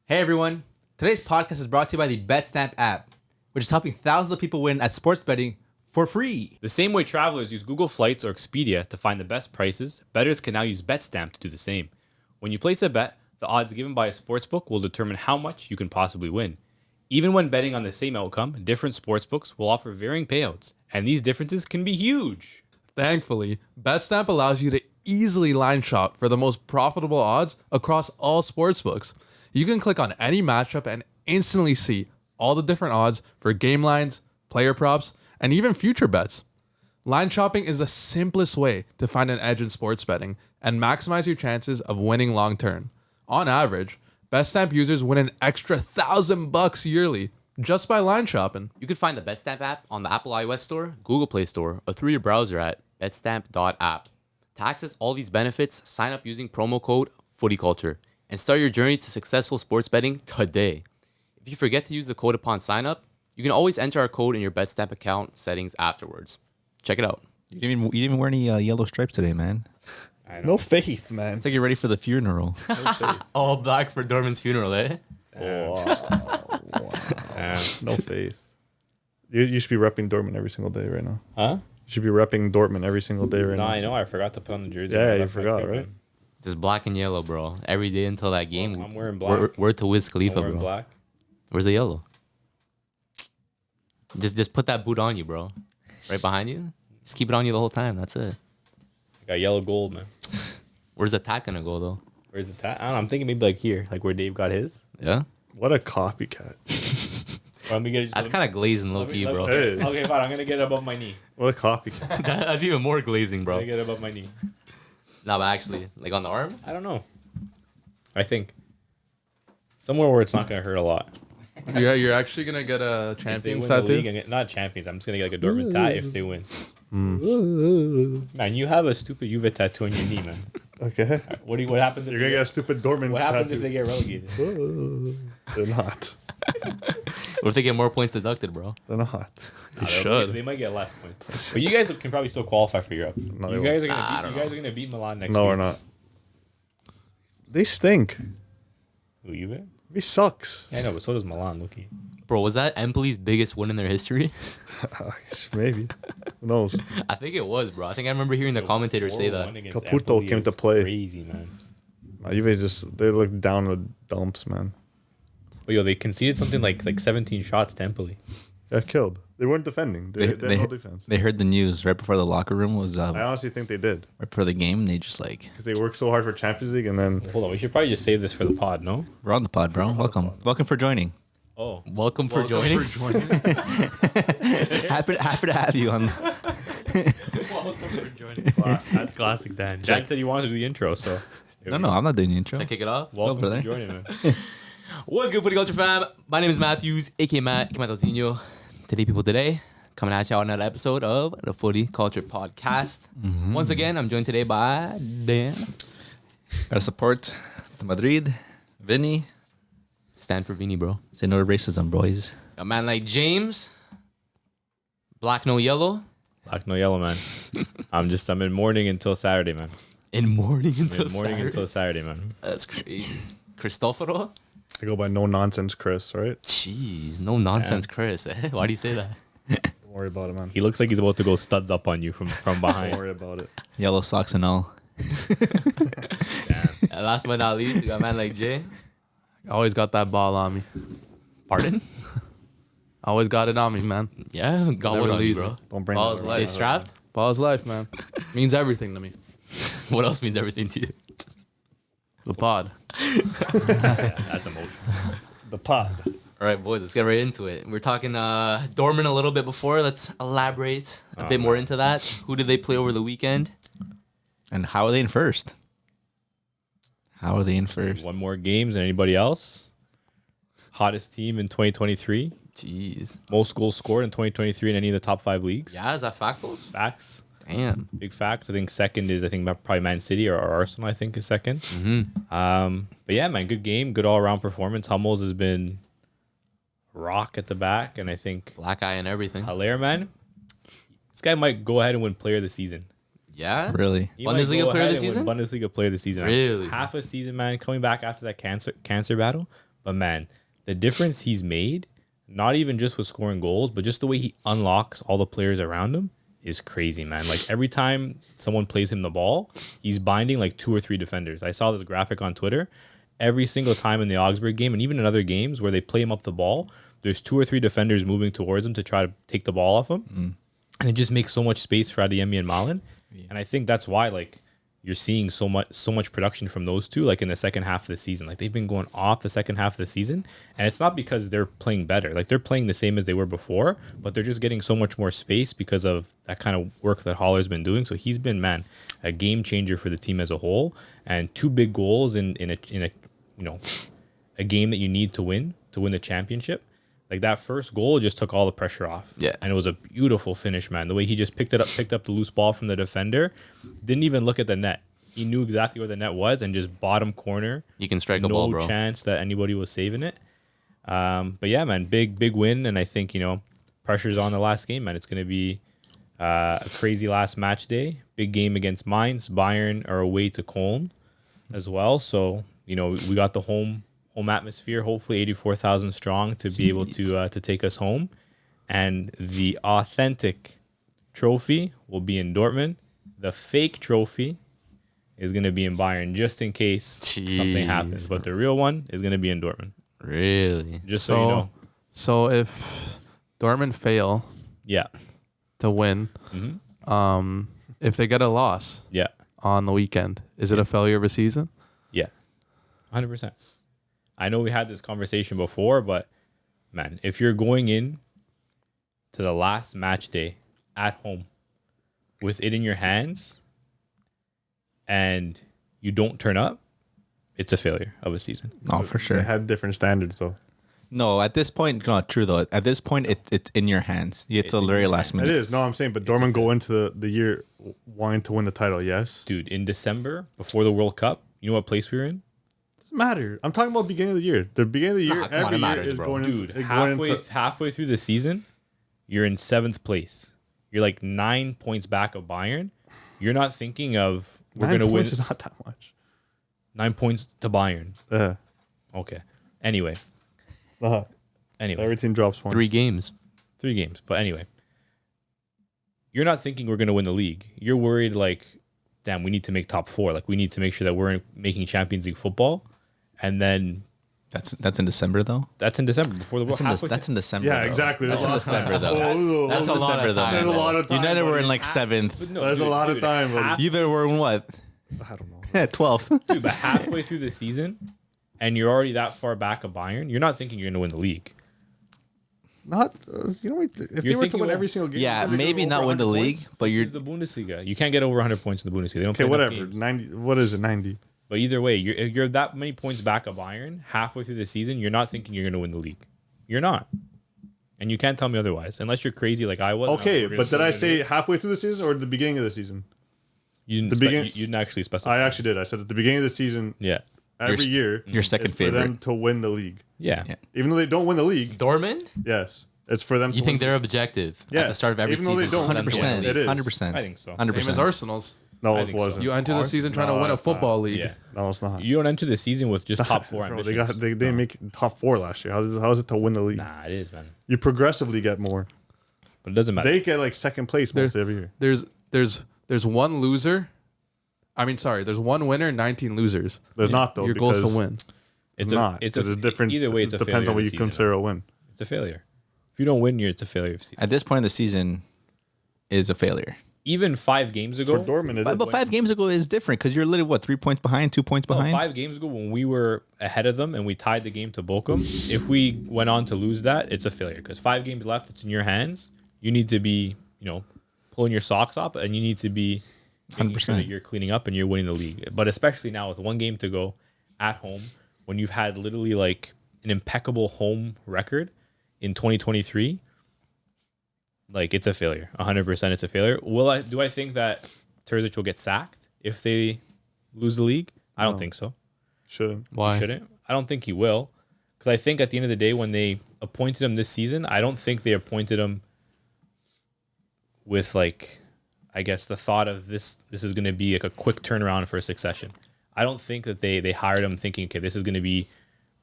Hey everyone, today's podcast is brought to you by the Betstamp app, which is helping thousands of people win at sports betting for free. The same way travelers use Google Flights or Expedia to find the best prices, bettors can now use Betstamp to do the same. When you place a bet, the odds given by a sportsbook will determine how much you can possibly win. Even when betting on the same outcome, different sportsbooks will offer varying payouts, and these differences can be huge. Thankfully, Betstamp allows you to easily line shop for the most profitable odds across all sportsbooks. You can click on any matchup and instantly see all the different odds for game lines, player props, and even future bets. Line shopping is the simplest way to find an edge in sports betting and maximize your chances of winning long term. On average, Betstamp users win an extra $1,000 yearly just by line shopping. You can find the Betstamp app on the Apple iOS Store, Google Play Store, or through your browser at betstamp.app. To access all these benefits, sign up using promo code Footy Culture and start your journey to successful sports betting today. If you forget to use the code upon sign up, you can always enter our code in your Betstamp account settings afterwards. Check it out. You didn't even wear any yellow stripes today, man. No faith, man. It's like you're ready for the funeral. All black for Dortmund's funeral, eh? Wow. No faith. You should be repping Dortmund every single day right now. Huh? You should be repping Dortmund every single day right No, now. I know. I forgot to put on the jersey. Yeah, I you left my forgot, crib, right? man. Just black and yellow, bro. Every day until that game. I'm wearing black. Word to Wiz I'm Khalifa, wearing bro. black. Where's the yellow? Just put that boot on you, bro. Right behind you. Just keep it on you the whole time. That's it. I got yellow gold, man. Where's the tack gonna go though? Where's the tat? I don't know. I'm thinking maybe like here, like where Dave got his. Yeah. What a copycat. Or let me get it. That's kind of glazing low key, bro. Hey. Okay, fine. I'm gonna get it above my knee. What a copycat. That's even more glazing, I'm bro. gonna get it above my knee. Nah, but actually, like on the arm. I don't know. I think somewhere where it's not gonna hurt a lot. Yeah, you're actually gonna get a If they champions win the league, tattoo. not champions. I'm just gonna get like a Dortmund tat if they win. Man, you have a stupid Juve tattoo on your knee, man. Okay. What happens if You're going to get a stupid Dortmund what happens tattoo. if they get relegated? They're not. What if they get more points deducted, bro? They're not. Nah, they might get less points. But you guys can probably still qualify for Europe. No, You they guys won't. are gonna beat Milan next No, week. we're not. They stink. Who, Juve? He sucks. Yeah, I know, but so does Milan, Loki. Bro, was that Empoli's biggest win in their history? Maybe. Who knows? I think it was, bro. I think I remember hearing the commentator say 4-1 that. against Caputo Empoli came is to play. Crazy, man. They look down the dumps, man. But yo, they conceded something like 17 shots to Empoli. Got killed. They weren't defending. They had no defense. They heard the news right before the locker room was I honestly think they did. right before the game. They just like, Because they worked so hard for Champions League and then Hold on, we should probably just save this for the pod, no? we're on the pod, bro. Welcome for joining. Oh, Welcome for joining. happy to have you on. welcome for joining. That's classic, Dan. Dan said he wanted to do the intro, so No, I'm not doing the intro. Should I kick it off? welcome brother. for joining, man. What's good, Footy Culture fam? My name is Matthews, aka Matt Zinho. Today, people, coming at you on another episode of the Footy Culture Podcast. Once again, I'm joined today by Dan. Gotta support the Madrid, Vini. Stand for Vini, bro. Say no to racism, boys. A man like James. Black, no yellow. Black, no yellow, man. I'm in mourning until Saturday, man. In mourning I'm until in mourning Saturday. until Saturday, man. That's crazy. Cristoforo? I go by no nonsense Chris, right? Jeez, no nonsense, Chris. Why do you say that? Don't worry about it, man. He looks like he's about to go studs up on you from Don't behind. worry about it. Yellow socks and all. And last but not least, we got a man like Jay. Always got that ball on me. Pardon? Always got it on me, man. Yeah, got Never one on you, leaves bro. me. Don't bring Ball, that stay around. strapped. Ball's life, man. Means everything to me. What else means everything to you? The pod. That's emotional. The pod. All right, boys, let's get right into it. We're talking Dortmund a little bit before. Let's elaborate a bit more into that. Who did they play over the weekend? And how are they in first? How are they in first? One more games than anybody else. Hottest team in 2023. Jeez. Most goals scored in 2023 in any of the top 5 leagues. Yeah, is that factals? Facts. Damn. Big facts. I think second is probably Man City or Arsenal. I think is second. But yeah, man, good game, good all around performance. Hummels has been rock at the back, and I think Black eye and everything. Haller, man, this guy might go ahead and win Player of the Season. Yeah? Really? He might Bundesliga go Player of ahead the and win Season? Bundesliga Player of the Season. Really? Half a season, man, coming back after that cancer battle. But man, the difference he's made, not even just with scoring goals, but just the way he unlocks all the players around him is crazy, man. Like every time someone plays him the ball, he's binding like 2 or 3 defenders. I saw this graphic on Twitter. Every single time in the Augsburg game and even in other games where they play him up the ball, there's 2 or 3 defenders moving towards him to try to take the ball off him. And it just makes so much space for Adeyemi and Malin. And I think that's why like you're seeing so much production from those two like in the second half of the season. Like they've been going off the second half of the season, and it's not because they're playing better. Like they're playing the same as they were before, but they're just getting so much more space because of that kind of work that Haller's been doing. So he's been, man, a game changer for the team as a whole, and 2 big goals in a a game that you need to win the championship. Like that first goal just took all the pressure off. Yeah. And it was a beautiful finish, man. The way he just picked up the loose ball from the defender, didn't even look at the net. He knew exactly where the net was and just bottom corner. You can strike a ball, bro. No chance that anybody was saving it. But yeah, man, big win. And I think, pressure's on the last game, man. It's going to be a crazy last match day. Big game against Mainz. Bayern are away to Köln as well. So, we got the home atmosphere, hopefully 84,000 strong to be able to take us home. And the authentic trophy will be in Dortmund. The fake trophy is going to be in Bayern just in case something happens. But the real one is going to be in Dortmund. Really? Just so you know. So if Dortmund fail Yeah. to win, if they get a loss Yeah. on the weekend, is it a failure of a season? Yeah. 100%. I know we had this conversation before, but man, if you're going in to the last match day at home with it in your hands and you don't turn up, it's a failure of a season. Oh, for They sure. had different standards though. No, at this point, not true though. At this point, it's in your hands. It's a very last It minute. is. No, I'm saying, but Dortmund go into the year wanting to win the title. Yes. Dude, in December, before the World Cup, you know what place we were in? Doesn't matter. I'm talking about the beginning of the year. The beginning of the year, Nah, come on, every it year matters, is bro. going Dude, into, halfway through the season, you're in 7th place. You're like 9 points back of Bayern. You're not thinking of we're going to win. Is not that much. 9 points to Bayern. Okay. Anyway. Every team drops points. 3 games. 3 games. But anyway, you're not thinking we're going to win the league. You're worried like, damn, we need to make top 4. Like we need to make sure that we're making Champions League football. And then That's in December though. that's in December before the World Cup. That's in December. Yeah, though. exactly. That's in December though. That's a lot of time. There's a lot of time. United were buddy. in like 7th. There's a lot of time, buddy. You were in what? I don't know. 12th. Dude, but halfway through the season and you're already that far back of Bayern, you're not thinking you're going to win the league. Not if You're they were to thinking win of- every single game. Yeah, they'd go maybe over not win the 100 league, points. but This you're is the Bundesliga. You can't get over 100 points in the Bundesliga. They don't Okay, play enough whatever. games. 90. What is it? 90. But either way, you're that many points back of Bayern halfway through the season. You're not thinking you're going to win the league. You're not, and you can't tell me otherwise, unless you're crazy like I was. Okay, but did I say halfway through the season or the beginning of the season? you didn't? You didn't actually specify. I actually did. I said at the beginning of the season, Yeah, every year, your second it's for them favorite. to win the league. yeah. Yeah. Even though they don't win the league, Dortmund? yes, it's for them. You to think win. they're objective at the Yes, start of every even though season? they don't. for them to win the 100%. league? It is. 100%. I think so. 100%. Same as Arsenal's. No, I it think so. wasn't. You enter the season trying to win a football league. Yeah, No, it's not. you don't enter the season with just top 4 Bro, ambitions. they didn't make top 4 last year. How is it to win the league? Nah, it is, man. You progressively get more. But it doesn't matter. They get like second place most every year. There's one loser. There's one winner, 19 losers. There's not though. Your goal's to because win. it's not. It's There's a different. Either way, it's a it depends failure on what of you the season. consider a win. It's a failure. If you don't win, it's a failure of the season. At this point in the season, is a failure. Even 5 games ago, For Dortmund, it is. But 5 games ago is different because you're literally 3 points behind, 2 points no, behind. 5 games ago when we were ahead of them and we tied the game to Bochum, if we went on to lose that, it's a failure because 5 games left, it's in your hands. You need to be, pulling your socks up and you need to be making sure that 100%. you're cleaning up and you're winning the league. But especially now with 1 game to go at home, when you've had literally like an impeccable home record in 2023, like it's a failure. 100% it's a failure. Do I think that Terzic will get sacked if they lose the league? I don't think so. Shouldn't. Why? Shouldn't. I don't think he will. Because I think at the end of the day, when they appointed him this season, I don't think they appointed him with like, I guess the thought of this is going to be like a quick turnaround for a succession. I don't think that they hired him thinking, okay, this is going to be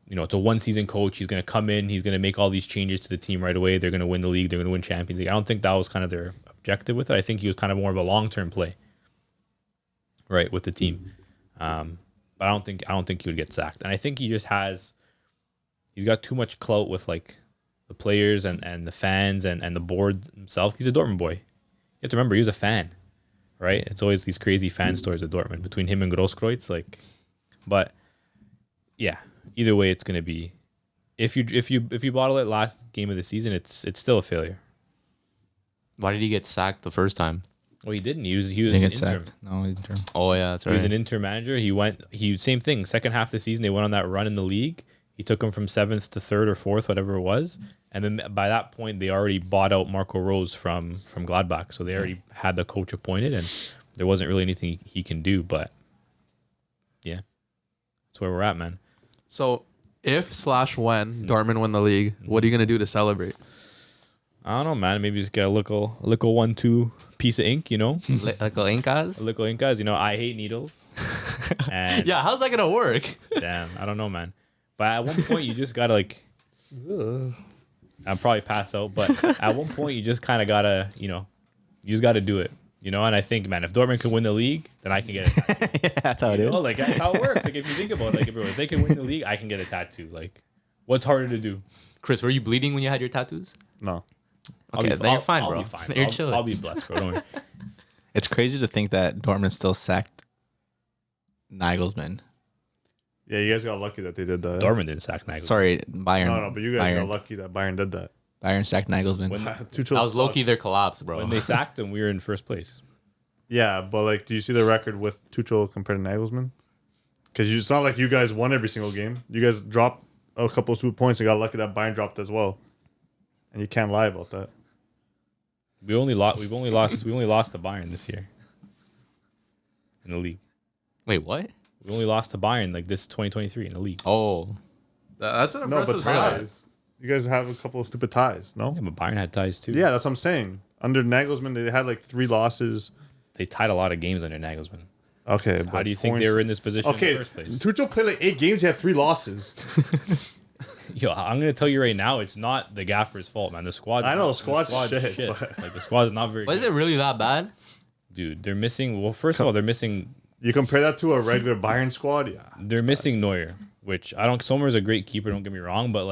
it's a one-season coach. He's going to come in. He's going to make all these changes to the team right away. They're going to win the league. They're going to win Champions League. I don't think that was kind of their objective with it. I think he was kind of more of a long-term play, right, with the team. But I don't think he would get sacked. And I think he's got too much clout with like the players and the fans and the board himself. He's a Dortmund boy. You have to remember, he was a fan, right? It's always these crazy fan stories at Dortmund between him and Grosskreutz. But yeah, either way, it's gonna be if you bottle it last game of the season, it's still a failure. Why did he get sacked the first time? Well, he didn't. He was an Didn't get interim. sacked. No, interim. Oh yeah, that's He right. was an interim manager. Same thing. Second half of the season, they went on that run in the league. He took them from 7th to 3rd or 4th, whatever it was. And then by that point, they already bought out Marco Rose from Gladbach. So they already had the coach appointed, and there wasn't really anything he can do. But yeah, that's where we're at, man. So if/when Dortmund win the league, what are you gonna do to celebrate? I don't know, man. Maybe just get a little 1-2 piece of ink, Like Incas? A little Incas. I hate needles. And Yeah, how's that gonna work? damn, I don't know, man. But at one point, you just gotta I'll probably pass out. But at one point, you just kind of gotta, you just gotta do it. And I think, man, if Dortmund can win the league, then I can get a tattoo. Yeah, that's how it is. Like that's how it works. Like if you think about it, if they can win the league, I can get a tattoo. Like, what's harder to do? Chris, were you bleeding when you had your tattoos? No. Okay, then you're fine, bro. I'll be fine. You're chilling. I'll be blessed, bro. Don't worry. It's crazy to think that Dortmund still sacked Nagelsmann. Yeah, you guys got lucky that they did that. Dortmund didn't sack Nagelsmann. Sorry, Bayern. No, but you guys Bayern. got lucky that Bayern did that. Bayern sacked Nagelsmann. Tuchel That was sucked. low-key their collapse, bro. When they sacked him, we were in first place. Yeah, but do you see the record with Tuchel compared to Nagelsmann? Because it's not like you guys won every single game. You guys dropped a couple of sweet points and got lucky that Bayern dropped as well. And you can't lie about that. We've only lost to Bayern this year in the league. Wait, what? We only lost to Bayern this 2023 in the league. Oh, That's an No, impressive but stat. ties. You guys have a couple of stupid ties, no? Yeah, but Bayern had ties too. Yeah, that's what I'm saying. Under Nagelsmann, they had 3 losses. They tied a lot of games under Nagelsmann. Okay. How do you think they were in this position in Okay, the first place? Tuchel played 8 games. He had 3 losses. Yo, I'm gonna tell you right now, it's not the gaffer's fault, man. The squad. I know, the squad's shit, but- the squad is not very. but is good. it really that bad? Dude? They're missing. Well, first of all, they're missing. You compare that to a regular Bayern squad, yeah. They're missing Neuer, which I don't. Sommer's a great keeper. Don't get me wrong, but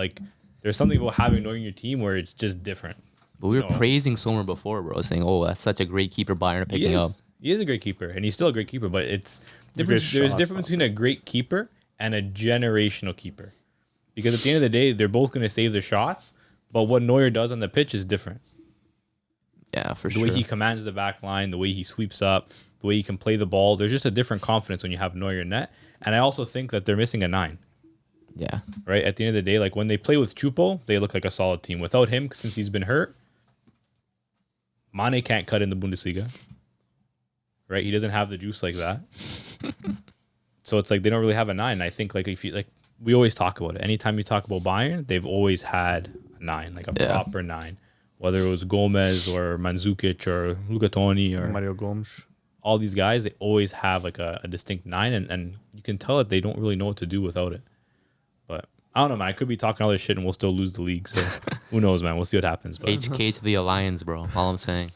there's something about having Neuer in your team where it's just different. But we were No. praising Sommer before, bro, saying, "Oh, that's such a great keeper Bayern are He picking up." is. He is a great keeper, and he's still a great keeper. But it's different. Great There's shot difference stopper. between a great keeper and a generational keeper, because at the end of the day, they're both going to save the shots. But what Neuer does on the pitch is different. Yeah, for The sure. way he commands the back line, the way he sweeps up, the way he can play the ball. There's just a different confidence when you have Neuer in net. And I also think that they're missing a 9. Yeah, Right? At the end of the day, when they play with Chupo, they look like a solid team. Without him, since he's been hurt, Mane can't cut in the Bundesliga. Right? He doesn't have the juice like that. So it's they don't really have a 9. I think if you we always talk about it. Anytime you talk about Bayern, they've always had a 9, a Yeah. proper 9. Whether it was Gomez or Mandzukic or Luca Toni or Mario Gomes. all these guys, they always have a distinct 9, and you can tell that they don't really know what to do without it. But I don't know, man. I could be talking all this shit and we'll still lose the league. So who knows, man? We'll see what happens. But HK to the Alliance, bro. All I'm saying.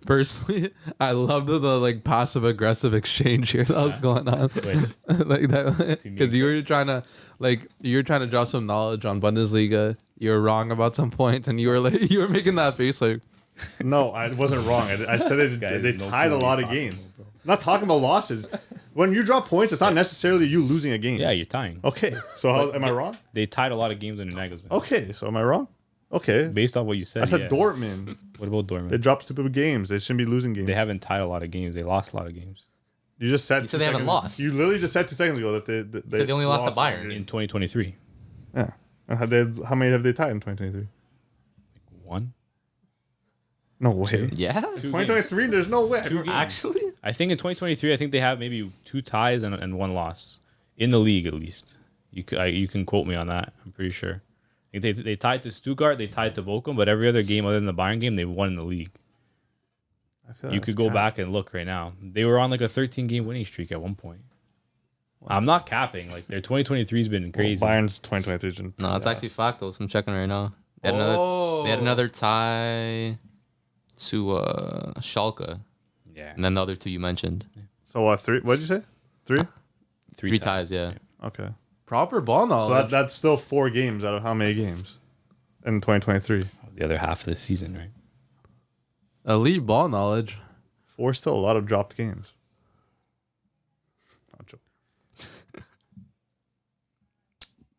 Personally, I love the passive aggressive exchange here that was going on. Wait. Because you were trying to drop some knowledge on Bundesliga. You were wrong about some points, and you were making that face No, I wasn't wrong. I said guy they has no tied a clue what lot he's of talking games. I'm not talking about losses. When you drop points, it's not necessarily you losing a game. yeah, you're tying. Okay, so am I wrong? They tied a lot of games under Nagelsmann. Okay, so am I wrong? Okay. Based on what you said, I said yeah. Dortmund. What about They Dortmund? dropped stupid games. They shouldn't be losing games. They haven't tied a lot of games. They lost a lot of games. You just said. You said 2 they haven't seconds- lost. You literally just said 2 seconds ago that they They only lost to Bayern. In 2023. Yeah. How many have they tied in 2023? 1? No way. Yeah, 2023. There's no way. Two games. actually. I think in 2023, I think they have maybe 2 ties and 1 loss in the league at least. You can quote me on that. I'm pretty sure. I think they tied to Stuttgart, they tied to Bochum, but every other game other than the Bayern game, they won in the league. I feel You that's could go cap. back and look right now. They were on a 13-game winning streak at one point. I'm not capping. Like their 2023 has been crazy. Bayern's 2023. No, it's actually fact though. So I'm checking right now. They had another tie to Schalke, Yeah. and then the other two you mentioned. So what? 3? What did you say? 3? Three ties, yeah. Okay. Proper ball So knowledge. that's still 4 games out of how many games in 2023? The other half of the season, right? Elite ball knowledge. 4 is still a lot of dropped games. Not joking.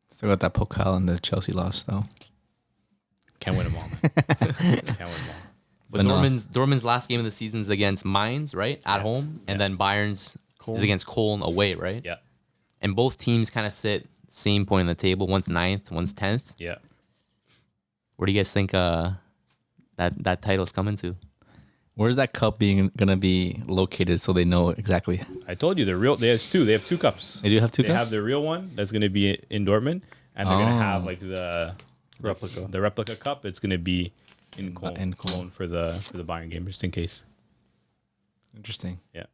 Still got that Pokal and the Chelsea loss though. Can't win them all. Man. Can't win them all. But But no. Dortmund's last game of the season is against Mainz, right? At home. And then Bayern's is against Köln away, right? Yeah. And both teams kind of sit same point on the table. One's 9th, one's 10th. Yeah. Where do you guys think that title's coming to? Where's that cup gonna be located so they know exactly? I told you they have 2. They have 2 cups. They do have 2 They cups. have the real one that's going to be in Dortmund, and they're going to have like the replica cup. It's going to be in Cologne, in Cologne. Cologne for the Bayern game, just in case. Interesting. Yeah,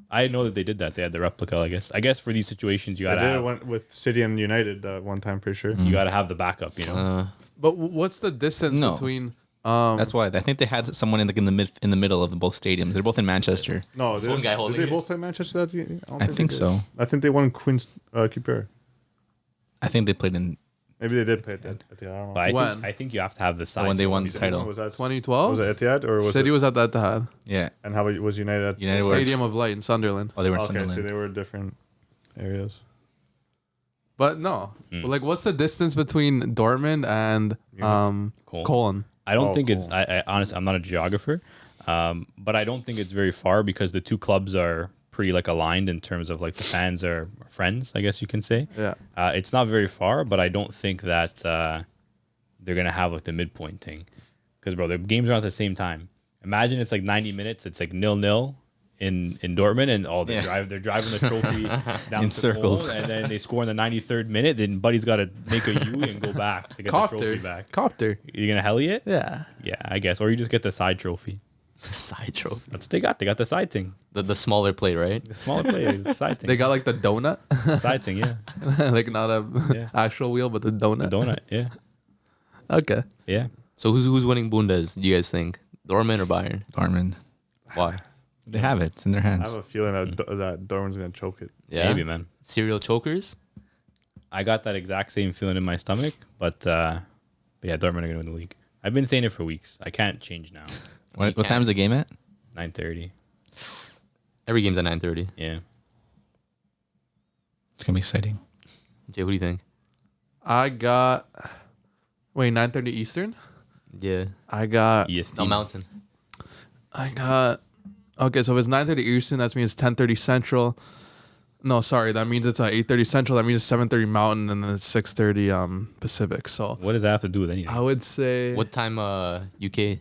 I didn't know that they did that. They had the replica. I guess for these situations you I gotta did it have, with City and United one time, pretty sure. you gotta have the backup. You know, But what's the distance No. between? That's why I think they had someone in the middle of both stadiums. They're both in Manchester. No, This one guy did holding they it. both play Manchester that game? I think they did. so. I think they won Queen's Cooper. I think they played in Maybe they did play it. I don't know. but When? I think you have to have the size. when they won the Was title. that 2012. was it Etihad or was City it? was at the Etihad Yeah. And how about was United? At United were. Stadium of Light in Sunderland. Oh, they were in Okay, so Sunderland. they were different areas. But no, like what's the distance between Dortmund and Cologne. Cologne? I don't Oh, think it's. cool. I honestly, I'm not a geographer, but I don't think it's very far because the 2 clubs are pretty like aligned in terms of like the fans are friends, I guess you can say. Yeah. It's not very far, but I don't think that they're gonna have like the midpoint thing, because bro, the games are not at the same time. Imagine it's like 90 minutes. It's like 0-0 in Dortmund, and they're driving the trophy down In to circles. goal, and then they score in the 93rd minute. Then Buddy's got to make a U and go back to get the trophy back. Copter. You gonna heli it? Yeah. Yeah, I guess, or you just get the side trophy. Side trophy. That's what they got. They got the side thing. The smaller plate, right? The smaller player, the side thing. They got like the donut, side thing, yeah. like not a Yeah. actual wheel, but the donut. The donut, yeah. Okay. Yeah. So who's winning Bundes, do you guys think? Dortmund or Bayern? Dortmund. Why? They have it. It's in their I hands. have a feeling that Dortmund's gonna choke it. Yeah. Maybe, man. Serial chokers? I got that exact same feeling in my stomach, but yeah, Dortmund are gonna win the league. I've been saying it for weeks. I can't change now. What can't. time's the game at? 9:30. Every game's at 9:30. Yeah. It's gonna be exciting. Jay, what do you think? I got 9:30 Eastern. Yeah. I got EST. No Mountain. okay, so if it's 9:30 Eastern, that means 10:30 Central. No, sorry, that means it's 8:30 Central. That means it's 7:30 Mountain, and then it's 6:30 Pacific. So What does that have to do with anything? I would say What time UK?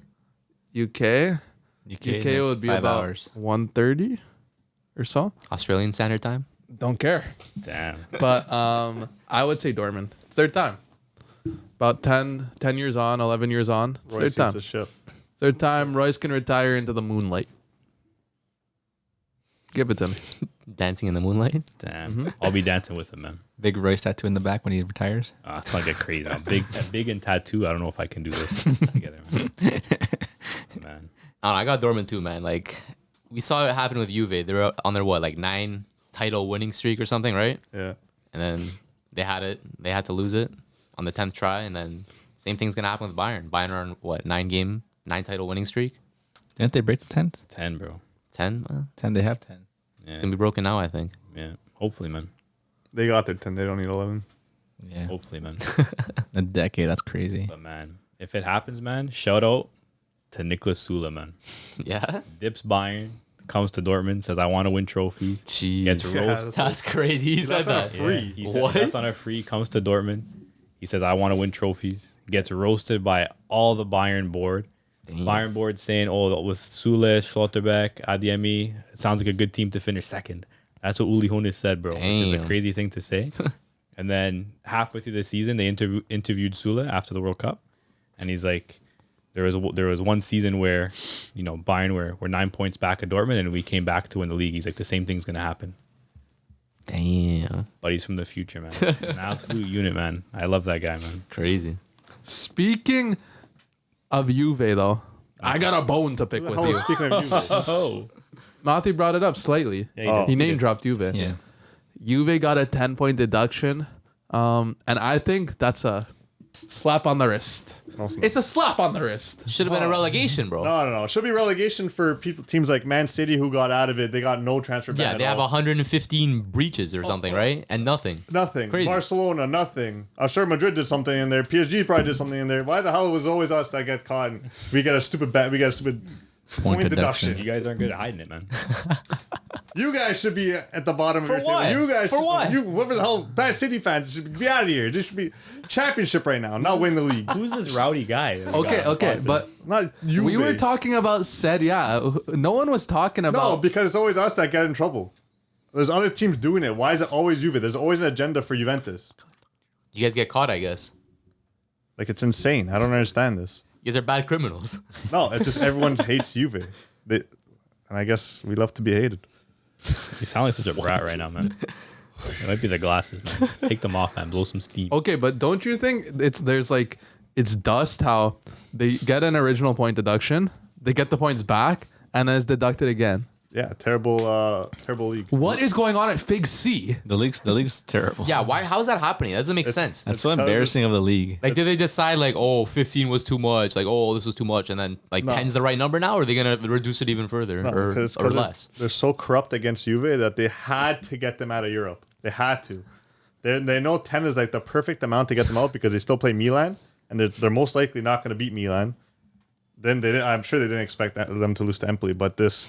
UK. UK would be 5 about hours. 1:30 or so. Australian Standard Time? Don't care. Damn. But I would say Dortmund. It's their time. About 10 years on, 11 years on. It's Roy their sees time. the ship. It's their time. Royce can retire into the moonlight. Give it to me. Dancing in the moonlight? Damn. I'll be dancing with him, man. Big Royce tattoo in the back when he retires. It's not get crazy. I'm big and tattoo. I don't know if I can do this together, man. Man. I don't know, I got Dortmund too, man. Like, we saw it happen with Juve. They were on their, 9 title winning streak or something, right? Yeah. And then they had it. They had to lose it on the 10th try. And then same thing's going to happen with Bayern. Bayern are on, 9 title winning streak? Didn't they break the 10? 10, bro. 10? 10, they have 10. Yeah. It's going to be broken now, I think. Yeah. Hopefully, man. They got their 10. They don't need 11. Yeah. Hopefully, man. A decade, that's crazy. But man, if it happens, man, shout out to Niklas Sula, man. Yeah? Dips Bayern, comes to Dortmund, says I want to win trophies. Jeez. Gets Yeah, roasted. That's crazy. He said left that. on a free. He said What? left on a free, comes to Dortmund. He says I want to win trophies. Gets roasted by all the Bayern board. Damn. Bayern board saying, "Oh, with Sule, Schlotterbeck, Adeyemi, it sounds like a good team to finish second." That's what Uli Hoeneß said, bro. Which is a Damn. crazy thing to say. And then halfway through the season, they interviewed Sule after the World Cup, and he's like, "There was one season where, Bayern were 9 points back at Dortmund, and we came back to win the league." He's like, "The same thing's gonna happen." Damn. But he's from the future, man. An absolute unit, man. I love that guy, man. Crazy. Speaking of Juve, though, I got a bone to pick with you. Speaking of you, Oh. Mati brought it up slightly. Yeah, He name dropped Juve. Yeah. Juve got a 10-point deduction. And I think that's a slap on the wrist. It's a slap on the wrist. Should have been a relegation, bro. no. It should be relegation for teams like Man City who got out of it. They got no transfer ban. Yeah, they have 115 breaches or something, right? And nothing. Nothing. Crazy. Barcelona, nothing. I'm sure Madrid did something in there. PSG probably did something in there. Why the hell was it always us that get caught? And we get a stupid bet. We get a stupid point deduction. You guys aren't good at hiding it, man. You guys should be at the bottom For of your what? table. You guys, For what? You, whatever the hell, Man City fans should be out of here. This should be championship right now, not win the league. Who's this rowdy guy? Okay, but Not you. we were talking about Serie A. No one was talking No, about. because it's always us that get in trouble. There's other teams doing it. Why is it always Juve? There's always an agenda for Juventus. You guys get caught, I guess. Like, it's insane. I don't understand this. You guys are bad criminals. No, it's just everyone hates Juve. And I guess we love to be hated. You sound like such a brat right now, man. It might be the glasses, man. Take them off, man. Blow some steam. Okay, but don't you think it's dust how they get an original point deduction, they get the points back, and then it's deducted again? Yeah, terrible league. What is going on at Fig C? The league's terrible. Yeah, why? How's that happening? That doesn't make sense. That's so because embarrassing of the league. Like, did they decide like, oh, 15 was too much? Like, oh, this was too much, and then like 10's the right number now? Or are they gonna reduce it even further or Because less? they're so corrupt against Juve that they had to get them out of Europe. They had to. They know 10 is like the perfect amount to get them out because they still play Milan, and they're most likely not going to beat Milan. Then I'm sure they didn't expect them to lose to Empoli, but this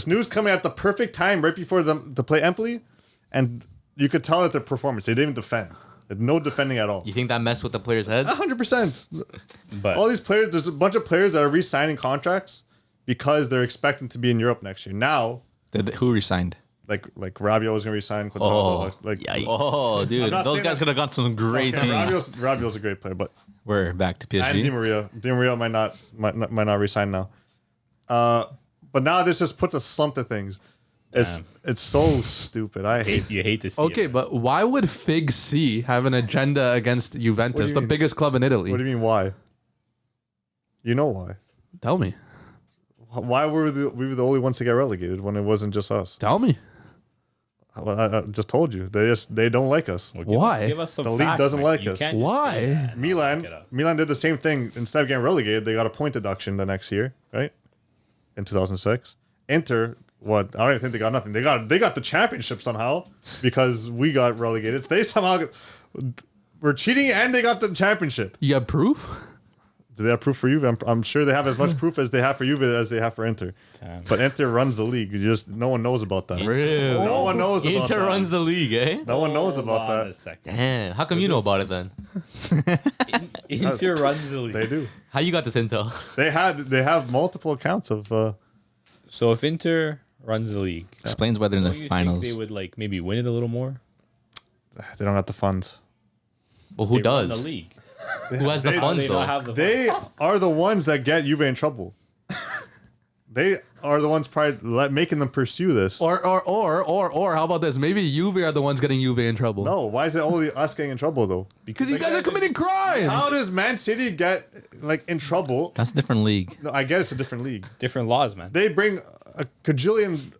news coming at the perfect time right before them to play Empoli, and you could tell that their performance, they didn't even defend. No defending at all. You think that messed with the players' heads? 100%. But All these players, there's a bunch of players that are re-signing contracts because they're expecting to be in Europe next year. Now, Who resigned? like Rabiot was going to resign. Like, Yikes. Oh, I'm dude, not those saying guys that- could have got some great okay, teams. Rabiot's a great player, but We're back to and Di PSG. Maria. Di Maria might not resign now. But now this just puts a slump to things. It's so stupid. I hate. you hate to see Okay, it. but why would Fig C have an agenda against What Juventus, do you the mean? biggest club in Italy? What do you mean? Why? You know why? Tell me. Why were we were the only ones to get relegated when it wasn't just us? Tell me. Well, I just told you. They don't like us. Well, Why? Give us some The league facts, doesn't man. like You us. can't just Why? say that and not back it up. Milan did the same thing. Instead of getting relegated, they got a point deduction the next year, right? In 2006. Inter, what? I don't even think they got nothing. They got the championship somehow because we got relegated. They somehow were cheating and they got the championship. You got proof? Do they have proof for Juve? I'm sure they have as much proof as they have for Juve as they have for Inter. Damn. But Inter runs the league. No one knows about that. Real. No one knows about Inter that. runs the league, eh? No one knows Hold about on a that. second. Damn. How come you know about it then? Inter runs the league. They do. How you got this intel? They have multiple accounts of. So if Inter runs the league, Explains why they're in the don't you finals. think they would like maybe win it a little more? They don't have the funds. Well, who They run does? the league. Who has the They- funds They though? don't have the They are the ones that get Juve in trouble. They are the ones probably making them pursue this. Or how about this? Maybe Juve are the ones getting Juve in trouble. No, why is it only us getting in trouble though? Because you guys are committing crimes. How does Man City get in trouble? That's a different league. No, I get it's a different league. different laws, man. They bring a cajillion,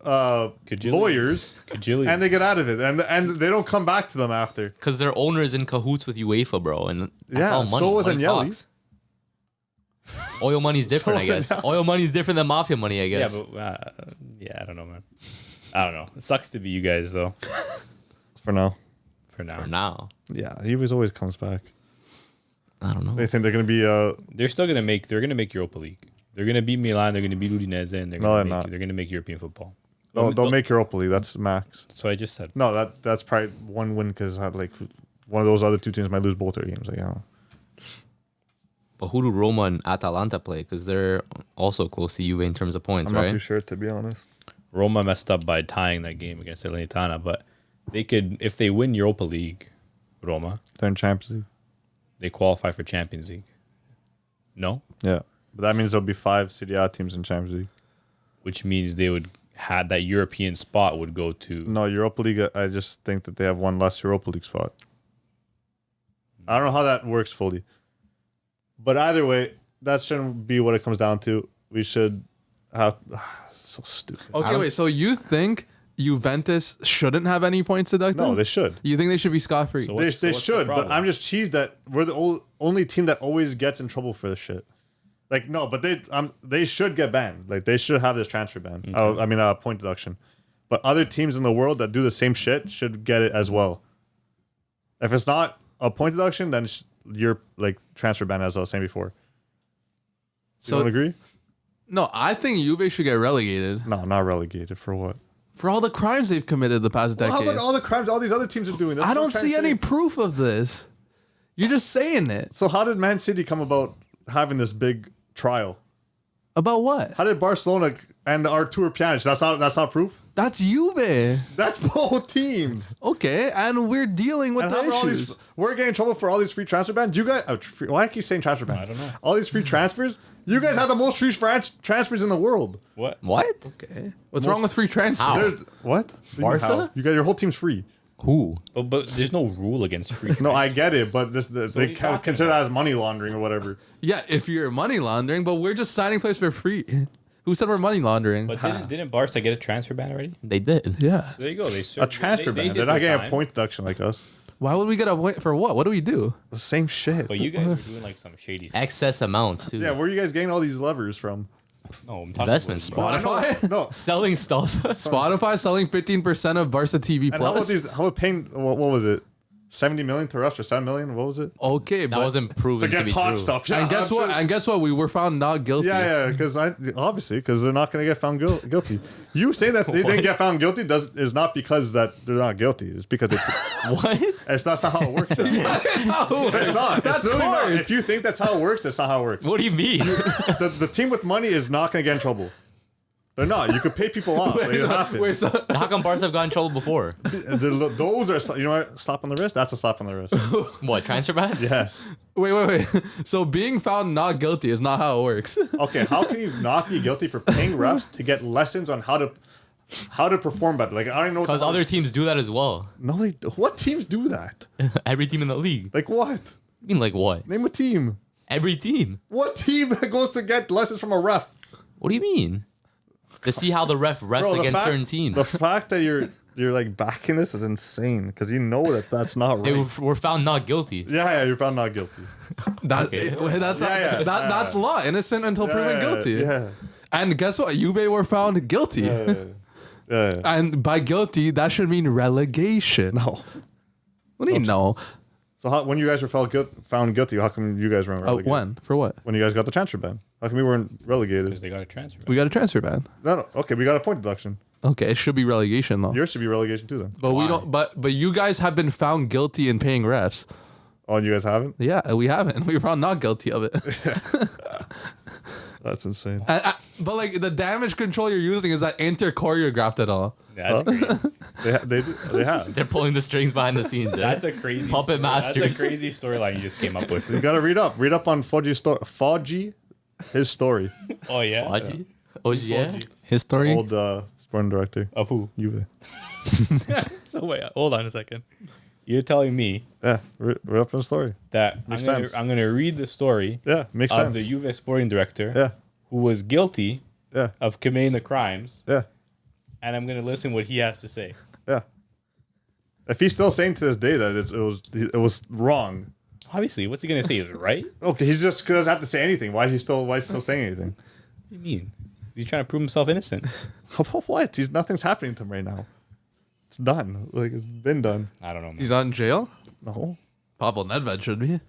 lawyers Kajillion. and they get out of it, and they don't come back to them after. Because their owner is in cahoots with UEFA, bro, and that's Yeah, all money. so was Money Agnelli. talks. Oil money's different, I So was guess. Agnelli. Oil money's different than mafia money, I yeah, guess. but I don't know, man. I don't know. It sucks to be you guys though. For now, For now, For now, yeah, Juve always comes back. I don't know. They think they're gonna be they're still gonna make. They're gonna make Europa League. They're gonna beat Milan. They're gonna beat Udinese, and No, they're not. they're gonna make European football. Don't make Europa League. That's max. That's what I just said. No, that's probably one win because like one of those other two teams might lose both their games. Like, I don't know. But who do Roma and Atalanta play? Because they're also close to Juve in terms of points, I'm not right? too sure to be honest. Roma messed up by tying that game against Salernitana, but they could, if they win Europa League, Roma, They're in Champions League. they qualify for Champions League. No, Yeah, but that means there'll be 5 Serie A teams in Champions League. which means they would had that European spot would go to. No, Europa League. I just think that they have one less Europa League spot. I don't know how that works fully, but either way, that shouldn't be what it comes down to. We should have so stupid. Okay, wait. So you think Juventus shouldn't have any points deducted? No, they should. You think they should be scot-free? So They what's the should, but problem? I'm just cheesed that we're the only team that always gets in trouble for this shit. Like, no, but they should get banned. Like, they should have this transfer ban. I mean, point deduction. But other teams in the world that do the same shit should get it as well. If it's not a point deduction, then you're like transfer ban, as I was saying before. So You don't agree? no, I think Juve should get relegated No, not relegated. For what? for all the crimes they've committed the past Well, how decade. about all the crimes all these other teams are doing? That's I what I'm don't trying see to any say. proof of this. You're just saying it. So how did Man City come about having this big trial? About what? How did Barcelona and Artur Pjanic? That's not proof. That's Juve. That's both teams. Okay, and we're dealing with And the how about all issues. these, we're getting in trouble for all these free transfer bans. You guys, why do I keep saying transfer bans? I don't know. All these free transfers. You guys have the most free transfers in the world. What? What? Okay. What's wrong with free transfer? How? There's, what? Barca? How? You got your whole team's free. Who? But there's no rule against free. No, I get it, but they what are you talking consider that as money laundering or whatever. Yeah, if you're money laundering, but we're just signing players for free. Who said we're money laundering? But didn't Barca get a transfer ban already? They did. Yeah. There you go. They A transfer ban. They're not getting a point deduction like us. Why would we get a point for what? What do we do? The same shit. But you guys were doing like some shady stuff. Excess amounts too. Yeah, where are you guys getting all these levers from? No, I'm talking Investments, about bro. Spotify? No. Selling stuff. Spotify selling 15% of Barca TV And how about Plus. these? How about paying? What was it? 70 million to us or 7 million? What was it? Okay, That but wasn't proven To to get be taught true. stuff. Yeah, and guess I'm what? sure- And guess what? We were found not guilty. Yeah, because because they're not going to get found guilty. You say that they didn't get found guilty is not because that they're not guilty. It's because What? that's not how it works. That's how it works. It's not. That's It's really not. cards. If you think that's how it works, that's not how it works. What do you mean? The team with money is not going to get in trouble. They're not. You could pay people off. Like, it happens. Wait, so How come Barca have gotten in trouble before? Those are, you know what? Slap on the wrist? That's a slap on the wrist. What, transfer ban? Yes. wait. So being found not guilty is not how it works. Okay, how can you not be guilty for paying refs to get lessons on how to perform better? Like, I don't even know. Because other teams do that as well. No, what teams do that? Every team in the league. Like what? I mean, like what? Name a team. Every team. What team goes to get lessons from a ref? What do you mean? To see how the ref refs Bro, against certain teams. The fact that you're like backing this is insane because you know that that's not They right. were found not guilty. Yeah, you're found not guilty. That's law. Innocent until proven guilty. Yeah. And guess what? Juve were found guilty. Yeah. And by guilty, that should mean relegation. No. What do you know? So when you guys were found guilty, how come you guys weren't relegated? When? For what? When you guys got the transfer ban. How come we weren't because relegated? they got a transfer ban. We got a transfer ban. No. Okay, we got a point deduction. Okay, it should be relegation though. Yours should be relegation too then. But we Why? don't. But you guys have been found guilty in paying refs. Oh, and you guys haven't? Yeah, we haven't. We were found not guilty of it. That's insane. But like the damage control you're using is that Inter choreographed it all. That's crazy. They have. They're pulling the strings behind the scenes. That's a crazy Puppet story. masters. That's a crazy storyline you just came up with. You gotta read up. Read up on Foggy, his story. Oh yeah. Oji? Oji, yeah? His story. Old sporting director. Of who? Juve. So wait, hold on a second. You're telling me Yeah, read up on the story. that Makes I'm sense. gonna read the story Yeah, makes of sense. the Juve sporting director Yeah, who was guilty yeah, of committing the crimes, yeah, and I'm gonna listen what he has to say. yeah. If he's still saying to this day that it was wrong, Obviously, what's he gonna say? Is it right? What okay, he just doesn't have to say anything. Why is he still saying anything? do you mean? He's trying to prove himself innocent. What? Nothing's happening to him right now. It's done. Like it's been done. I don't know. Man. He's not in jail. No, Pavel Nedved should be.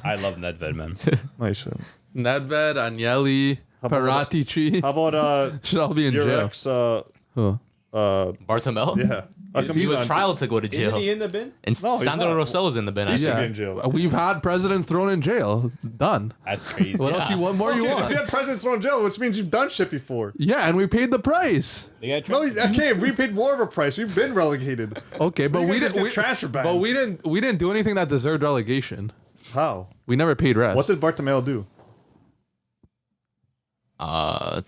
I love Nedved, man. no, you shouldn't. Nedved, Agnelli, about- Paratici How about should all be in your jail. ex? Huh. Bartomeu? Yeah, how come He he's was on- trialed to go to Isn't jail. he in the bin? And No, he's Sandro not. Rossello's in the bin. I He should think. be in jail. We've had presidents thrown in jail. Done. That's crazy. What else? What more you Okay, if want? you had presidents thrown in jail, which means you've done shit before. Yeah, and we paid the price. They got No, okay, we paid more of a price. We've been relegated. Okay, but You we guys just didn't. get transfer bans. But we didn't do anything that deserved relegation. How? We never paid refs. What did Bartomeu do? I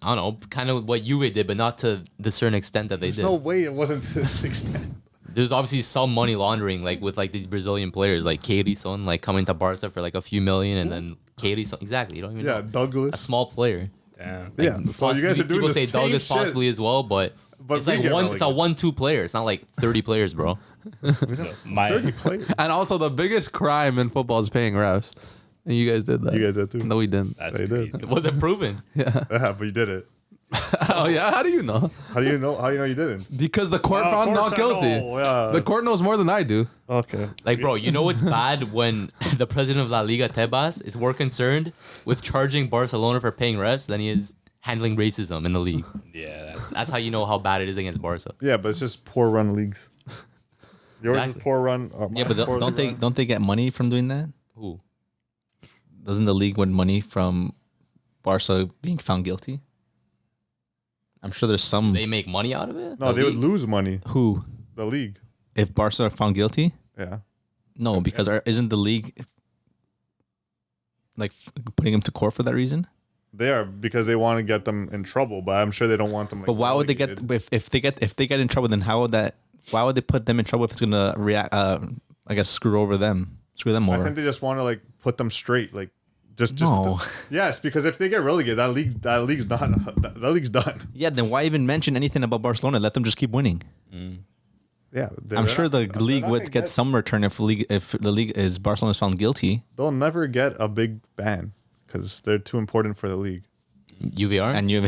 I don't know, kind of what Juve did, but not to the certain extent that they There's did. no way it wasn't to this extent. There's obviously some money laundering, like with like these Brazilian players, like Katie Son, like coming to Barca for like a few million, and then Katie Son, exactly. You don't even Yeah, know. A Douglas. small player. Damn. Yeah, so you guys are doing People the say same Douglas shit. possibly as well, but it's we like get one. It's a relegated. 1-2 player. It's not like 30 players, bro. My 30 players. And also, the biggest crime in football is paying refs. And you guys did that. You guys did too. No, we didn't. that's They crazy. did. It wasn't proven. Yeah, but you did it. Oh, yeah? How do you know? How do you know you didn't? Because the court Of found course not I guilty. know, yeah. The court knows more than I do. Okay. Like, bro, you know it's bad when the president of La Liga, Tebas, is more concerned with charging Barcelona for paying refs than he is handling racism in the league. Yeah, That's how you know how bad it is against Barca. Yeah, but it's just poor run leagues. Yours Exactly. is poor run. Yeah, but don't they get money from doing that? Who? Doesn't the league win money from Barca being found guilty? I'm sure there's some They make money out of it? No, The they would league? lose money. who, The league. if Barca are found guilty, Yeah. no, because isn't the league like putting him to court for that reason? They are because they want to get them in trouble, but I'm sure they don't want them. Like, But why would they get relegated. if they get in trouble? Then how would that? Why would they put them in trouble if it's gonna react? I guess screw them over. I think they just want to like put them straight, like just No. yes, because if they get relegated, that league's not that league's done. Yeah, then why even mention anything about Barcelona? Let them just keep winning. Yeah, I'm sure the league would get some return if the league is Barcelona's found guilty. They'll never get a big ban because they're too important for the league. UVR? And you,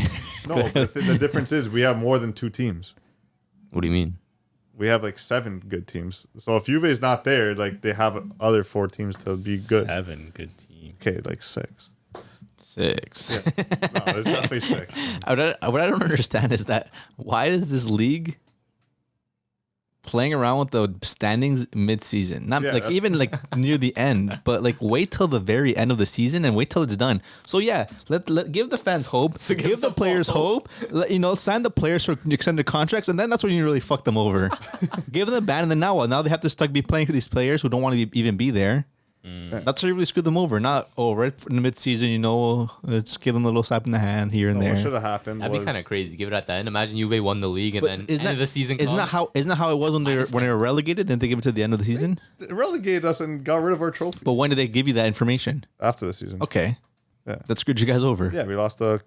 No, but the difference is we have more than 2 teams. What do you mean? We have like 7 good teams. So if Juve is not there, like they have other 4 teams to be good. 7 good team. Okay, like 6. 6. No, there's definitely 6. What I don't understand is that why is this league playing around with the standings mid-season? Not Yeah, like that's- even like near the end, but like wait till the very end of the season and wait till it's done. So yeah, let give the fans hope, give the players hope. Sign the players for extended contracts, and then that's when you really fuck them over. Give them the ban, and then now they have to be playing for these players who don't want to even be there. That's how you really screw them over. Not right in the mid-season, let's give them a little slap in the hand here and What there. should have happened That'd was be kind of crazy. Give it at the end. Imagine Juve won the league and then end of the season Isn't that comes. how it was when they were relegated? Didn't they give it to the end of the season? they relegated us and got rid of our trophy But when did they give you that information? after the season. Okay, Yeah. that screwed you guys over. Yeah, we lost the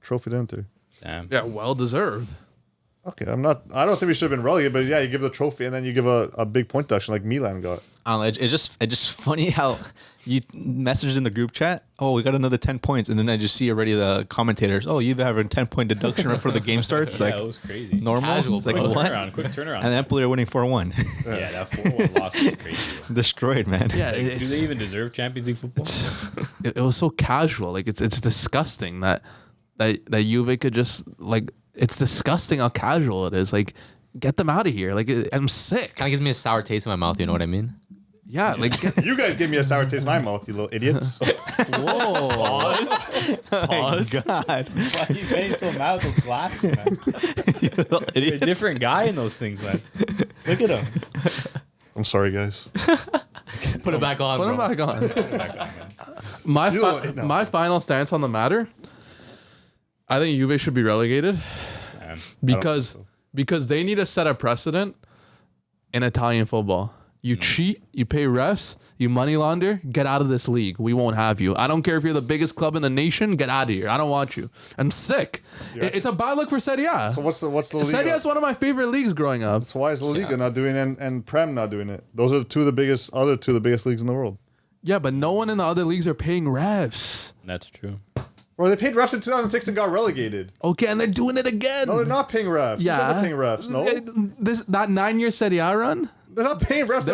trophy to Inter. Damn. Yeah, well deserved. Okay, I don't think we should have been relegated, but yeah, you give the trophy and then you give a big point deduction like Milan got. I don't know, it's just funny how you messaged in the group chat. Oh, we got another 10 points, and then I just see already the commentators. Oh, you've having 10-point deduction right before the game starts. Yeah, Like it was crazy. normal. casual, It's like bro. what? Quick turnaround. And Empoli are winning 4-1. Yeah, that 4-1 loss was crazy. Destroyed, man. Yeah, Like, do they even deserve Champions League football? it was so casual. Like it's disgusting that Juve could just like it's disgusting how casual it is. Like get them out of here. Like I'm sick. Kind of gives me a sour taste in my mouth. You know what I mean? Yeah, like You guys gave me a sour taste in my mouth, you little idiots. whoa. Pause. God, Why are you getting so mad with those glasses, man? You're a idiot. different guy in those things, man. Look at him. I'm sorry, guys. Put it back on, Put bro. them back on. My final stance on the matter. I think Juve should be relegated Damn. because they need to set a precedent in Italian football. You cheat, you pay refs, you money launder, get out of this league. We won't have you. I don't care if you're the biggest club in the nation, get out of here. I don't want you. I'm sick. It's a bad look for Serie A. So what's the Serie A Liga? is one of my favorite leagues growing up. So why is La Liga not doing it and Prem not doing it? Those are the two of the biggest leagues in the world. Yeah, but no one in the other leagues are paying refs. That's true. Bro, they paid refs in 2006 and got relegated. Okay, and they're doing it again. No, they're not paying refs. You said Yeah, they're paying refs. No, that 9-year Serie A run. they're not paying refs.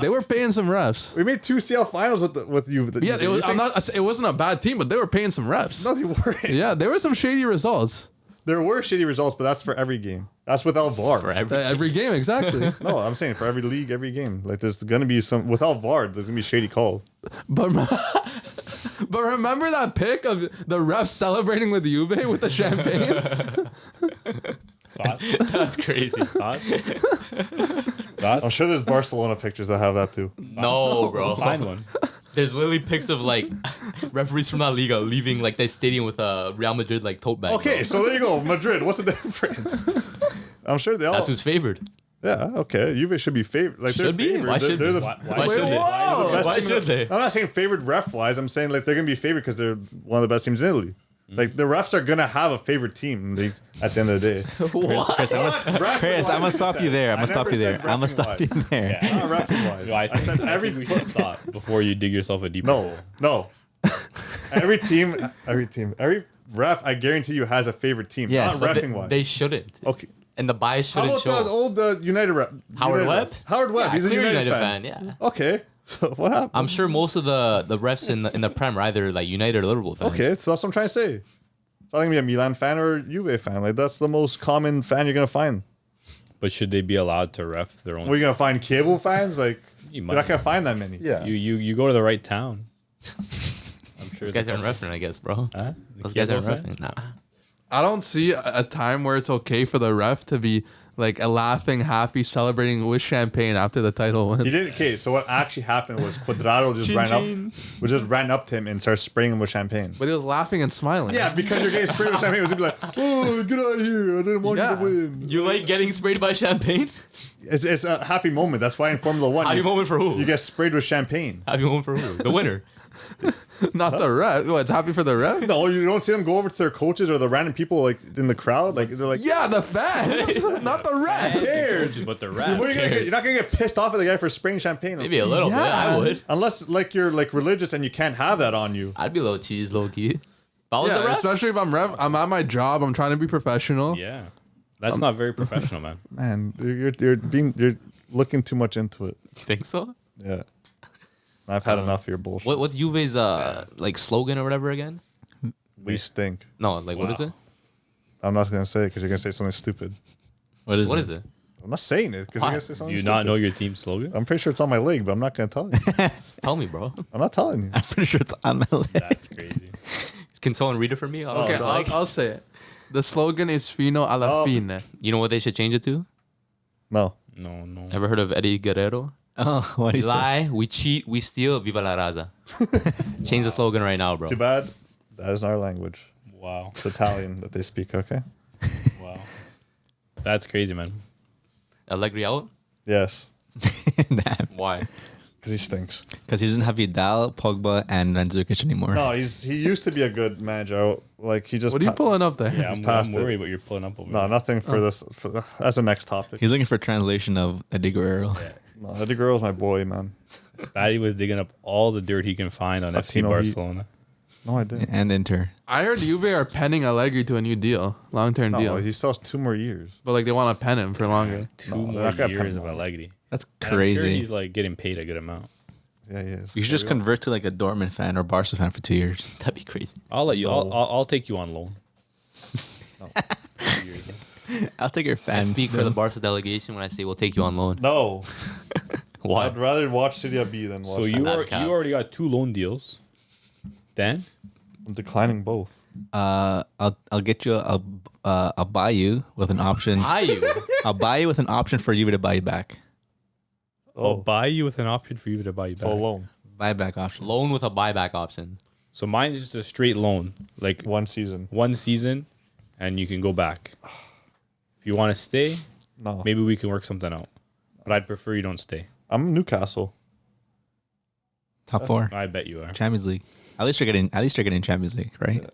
They were paying some refs. We made 2 CL finals with you. Yeah, it wasn't a bad team, but they were paying some refs. No, they weren't. Yeah, there were some shady results. There were shitty results, but that's for every game. That's without VAR. For every Every game, exactly. No, I'm saying for every league, every game. Like there's gonna be some without VAR. There's gonna be shady call. But remember that pic of the refs celebrating with Juve with the champagne? Thought? That's crazy. Thought? I'm sure there's Barcelona pictures that have that too. No, bro. Find one. There's literally pics of like referees from La Liga leaving like the stadium with a Real Madrid like tote bag. Okay, bro. so there you go. Madrid. What's the difference? I'm sure they all. That's who's favored. Yeah. Okay. Juve should be favored. Like they're Should be? favored. Why They're, should they're they? the, Why should they? best Why team should they? I'm not saying favored ref wise. I'm saying like they're gonna be favored because they're one of the best teams in Italy. Like the refs are gonna have a favorite team at the end of the day. Chris, I'm gonna stop you there. I'm gonna stop you there. I'm gonna stop you there. Not ref wise. Yo, I think we should stop before you dig yourself a deeper hole. No. Every ref, I guarantee you, has a favorite team. Yes. Not But refing wise. they shouldn't. Okay. And the bias How shouldn't about show. the old United rep? Howard United Webb? rep? Howard Webb. Yeah, He's a clear United, United fan. fan. Yeah. Okay. So what happened? I'm sure most of the refs in the Prem are either like United or Liverpool fans. Okay, so that's what I'm trying to say. It's not gonna be a Milan fan or a Juve fan. Like that's the most common fan you're gonna find. But should they be allowed to ref their own? Were you gonna find cable fans? Like You you're not gonna find that many. Yeah. You go to the right town. I'm sure Those guys aren't refing, I guess, bro. Huh? Those guys aren't Cable fan? refing. Nah. I don't see a time where it's okay for the ref to be like a laughing, happy, celebrating with champagne after the title He win. didn't. Okay, so what actually happened was Cuadrado just ran up to him and started spraying him with champagne. But he was laughing and smiling. Yeah, because you're getting sprayed with champagne. It was be like, oh, get out of here! I didn't want you Yeah. to win. You like getting sprayed by champagne? It's a happy moment. That's why in Formula One, Happy moment for who? you get sprayed with champagne. Happy moment for who? The winner. Not the ref. What, it's happy for the ref? No, you don't see them go over to their coaches or the random people like in the crowd. Like they're like, Yeah, the fans. Not the ref. who cares? But the What are ref. you gonna get? You're not gonna get pissed off at the guy for spraying champagne. Maybe a little bit. I would. Unless like you're like religious and you can't have that on you. I'd be a little cheese, low key. If I was the Yeah, ref, especially if I'm ref. I'm at my job. I'm trying to be professional. Yeah, that's not very professional, man. Man, you're looking too much into it. you think so? Yeah. I've had enough of your bullshit. What's Juve's like slogan or whatever again? We stink. No, like what is it? I'm not gonna say it because you're gonna say something stupid. What is What it? is it? I'm not saying it because Why? you're gonna say Do something you stupid. not know your team slogan? I'm pretty sure it's on my leg, but I'm not gonna tell you. Just tell me, bro. I'm not telling you. I'm pretty sure it's on my list. That's crazy. Can someone read it for me? Okay, It's like- I'll say it. The slogan is "Fino alla Oh. fine." you know what they should change it to? No. No. Ever heard of Eddie Guerrero? Oh, what We is that? lie, we cheat, we steal. Viva la raza. Change the slogan right now, bro. Too bad. That is our language. Wow. It's Italian that they speak. Okay. Wow. That's crazy, man. Allegri out? Yes. Why? Because he stinks. Because he doesn't have Vidal, Pogba, and Mandzukic anymore. No, he used to be a good manager. Like he just. What are you pulling up there? Yeah, He's past I'm it. worried what you're pulling up over No, there. nothing for this. That's the next topic. He's looking for a translation of Eddie Guerrero. No, Eddie Guerrero's my boy, man. Batty was digging up all the dirt he can find on FC Latino heat. Barcelona. No, I didn't. And Inter. I heard Juve are penning Allegri to a new deal, long-term No, deal. he still has 2 more years. But like they want to pen him for longer. Two No, they're more not gonna years pen of him. Allegri. That's And I'm crazy. sure he's like getting paid a good amount. Yeah, he is. You should just convert to like a Dortmund fan or Barca fan for 2 years. That'd be crazy. I'll let you. No. I'll take you on loan. I'll take your I fan. speak for the Barca delegation when I say we'll take you on loan. No, Why? I'd rather watch Serie B than watch. So you That's cap. already got 2 loan deals. Then I'm declining both. I'll get you. I'll buy you with an option. Are you? I'll buy you with an option for you to buy you back. I'll buy you with an option for you to buy you back. So loan Buyback option. Loan with a buyback option. So mine is just a straight loan, like 1 season. 1 season, and you can go back. If you want to stay, No, maybe we can work something out. But I'd prefer you don't stay. I'm Newcastle. Top 4. I bet you are. Champions League. At least you're getting. At least you're getting Champions League, right?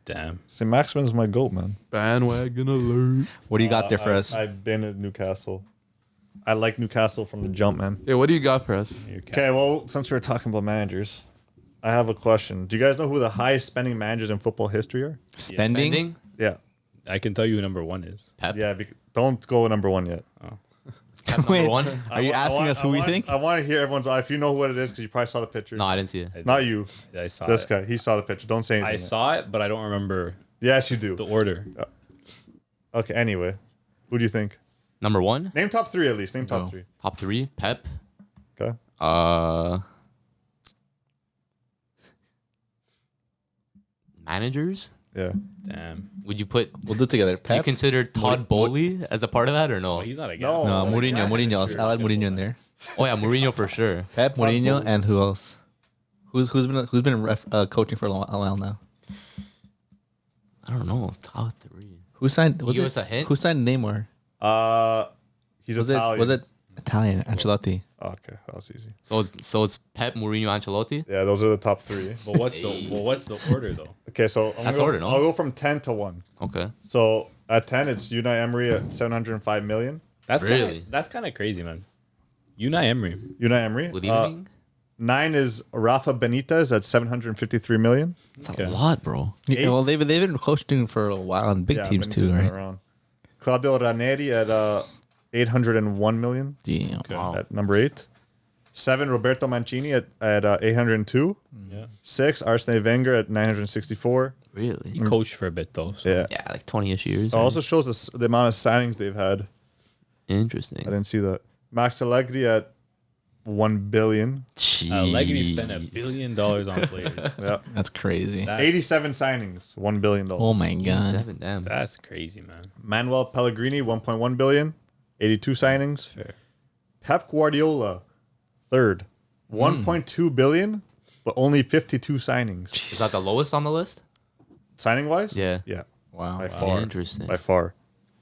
Damn. St. Maximin's my goat, man. Bandwagon alert. What do you got there for us? I've been at Newcastle. I like Newcastle from the jump, man. Yeah, what do you got for us? Okay, well, since we're talking about managers, I have a question. Do you guys know who the highest spending managers in football history are? Spending. Spending? Yeah. I can tell you who number 1 is. Pep. Yeah, don't go number 1 yet. Pep number Wait. one? Are you asking us who we think? I want to hear everyone's. If you know what it is, because you probably saw the picture. No, I didn't see it. Not you. I saw This it. guy. He saw the picture. Don't say anything. I yet. saw it, but I don't remember Yes, you do. the order. Okay. Anyway, who do you think? Number one? Name top 3 at least. Name top Go. 3. Top 3? Pep. Okay. Managers? Yeah. Damn. Would you put... We'll do it together. You Pep. consider Todd Bowley as a part of that or no? Oh, he's not a guy. No. No, like, Mourinho. yeah, Mourinho. sure. I'll add Mourinho in there. Oh yeah, Mourinho for sure. Pep, Mourinho, and who else? Who's been coaching for a while now? I don't know. Top 3. Who signed? Can you give us a hint? Who signed Neymar? He's Was Italian. it Italian? Ancelotti. Oh, okay, that was easy. So it's Pep, Mourinho, Ancelotti. Yeah, those are the top 3. But what's the order though? Okay, so That's order, no? I'll go from 10 to 1. Okay. So at 10, it's Unai Emery at 705 million. That's Really? That's kind of crazy, man. Unai Emery. Unai Emery. Good evening. 9 is Rafa Benitez at 753 million. That's okay. a lot, bro. Yeah, well, they've been coaching for a while on big teams Benitez too, been right? around. Claudio Ranieri at 801 million Yeah. Wow. at number 8. 7, Roberto Mancini at 802. Yeah. 6, Arsene Wenger at 964. Really? He coached for a bit though. So. Yeah. Yeah, like 20-ish years. It also shows the amount of signings they've had. Interesting. I didn't see that. Max Allegri at 1 billion. Allegri spent $1 Jeez. billion on players. Yeah. That's crazy. 87 signings, $1 billion. Oh my god. 7, damn. That's crazy, man. Manuel Pellegrini, 1.1 billion, 82 signings. Fair. Pep Guardiola, third, 1.2 billion, but only 52 signings. Is that the lowest on the list? Signing wise? Yeah. Yeah. Wow. By far. Interesting. By far.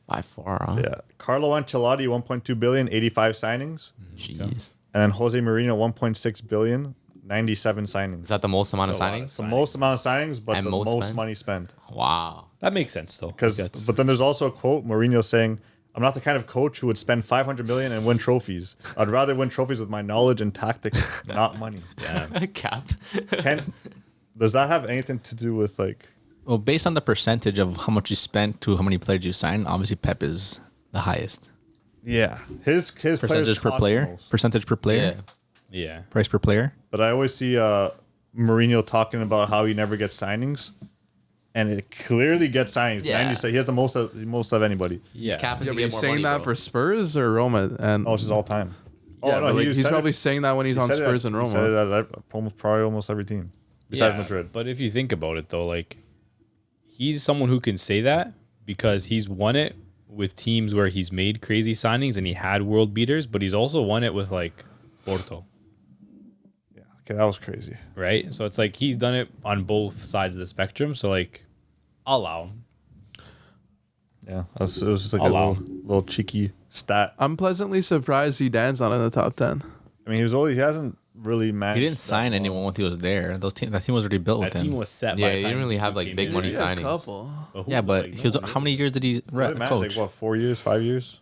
By far, huh? Yeah. Carlo Ancelotti, 1.2 billion, 85 signings. Jeez. And then Jose Mourinho, 1.6 billion, 97 Is signings. that the most amount of That's a lot. signings? The most amount of signings, but And the most most spent? money spent. Wow. That makes sense though. But then there's also a quote, Mourinho saying, "I'm not the kind of coach who would spend 500 million and win trophies. I'd rather win trophies with my knowledge and tactics, not money." Cap. Does that have anything to do with like? Well, based on the percentage of how much you spent to how many players you signed, obviously Pep is the highest. Yeah, his players Percentage per cost player. the most. Percentage per player. Yeah. Yeah. Price per player. But I always see Mourinho talking about how he never gets signings, and it clearly gets signings. Yeah. 90, he has the most of anybody. He's Yeah. capping Yeah, to but get he's more saying money, that bro. for Spurs or Roma, and Oh, it's just all time. yeah, but like, he's said probably it- saying that when he's he on said it Spurs at- and he said Roma. it at probably almost every team besides Yeah, Madrid. But if you think about it though, like he's someone who can say that because he's won it with teams where he's made crazy signings and he had world beaters, but he's also won it with like Porto, Yeah, okay, that was crazy. right? So it's like he's done it on both sides of the spectrum. So like, I'll allow him. Yeah, it was just like Allow. little cheeky stat. I'm pleasantly surprised Zidane's not in the top 10. I mean, he hasn't really managed. He didn't that sign well. anyone when he was there. That team was already built with That team him. was set. Yeah, by the he time didn't really he have, like, came big in, money right? signings. who- Yeah, but like, he was. no one How many years did he Really managed, coach? like what, 4 years, 5 years?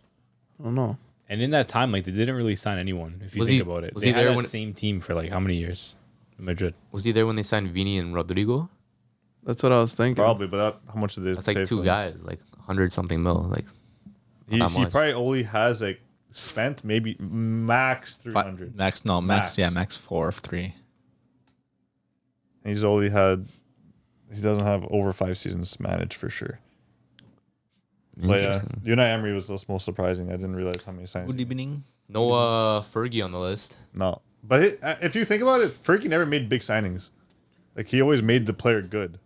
I don't know. And in that time, like they didn't really sign anyone. If you Was think he- about it, was they he had there that when- same team for like how many years? Madrid. Was he there when they signed Vini and Rodrigo? That's what I was thinking. Probably, but how much did they That's pay like for 2 him? guys, like 100 something mil. Like, He not much. probably only has like spent maybe max 300. Max, no, Max. Yeah, max 4 or 3. He's only had. He doesn't have over 5 seasons managed for sure. But yeah, interesting. Unai Emery was the most surprising. I didn't realize how many signs. Good evening. No Fergie on the list. No, but if you think about it, Fergie never made big signings. Like he always made the player good.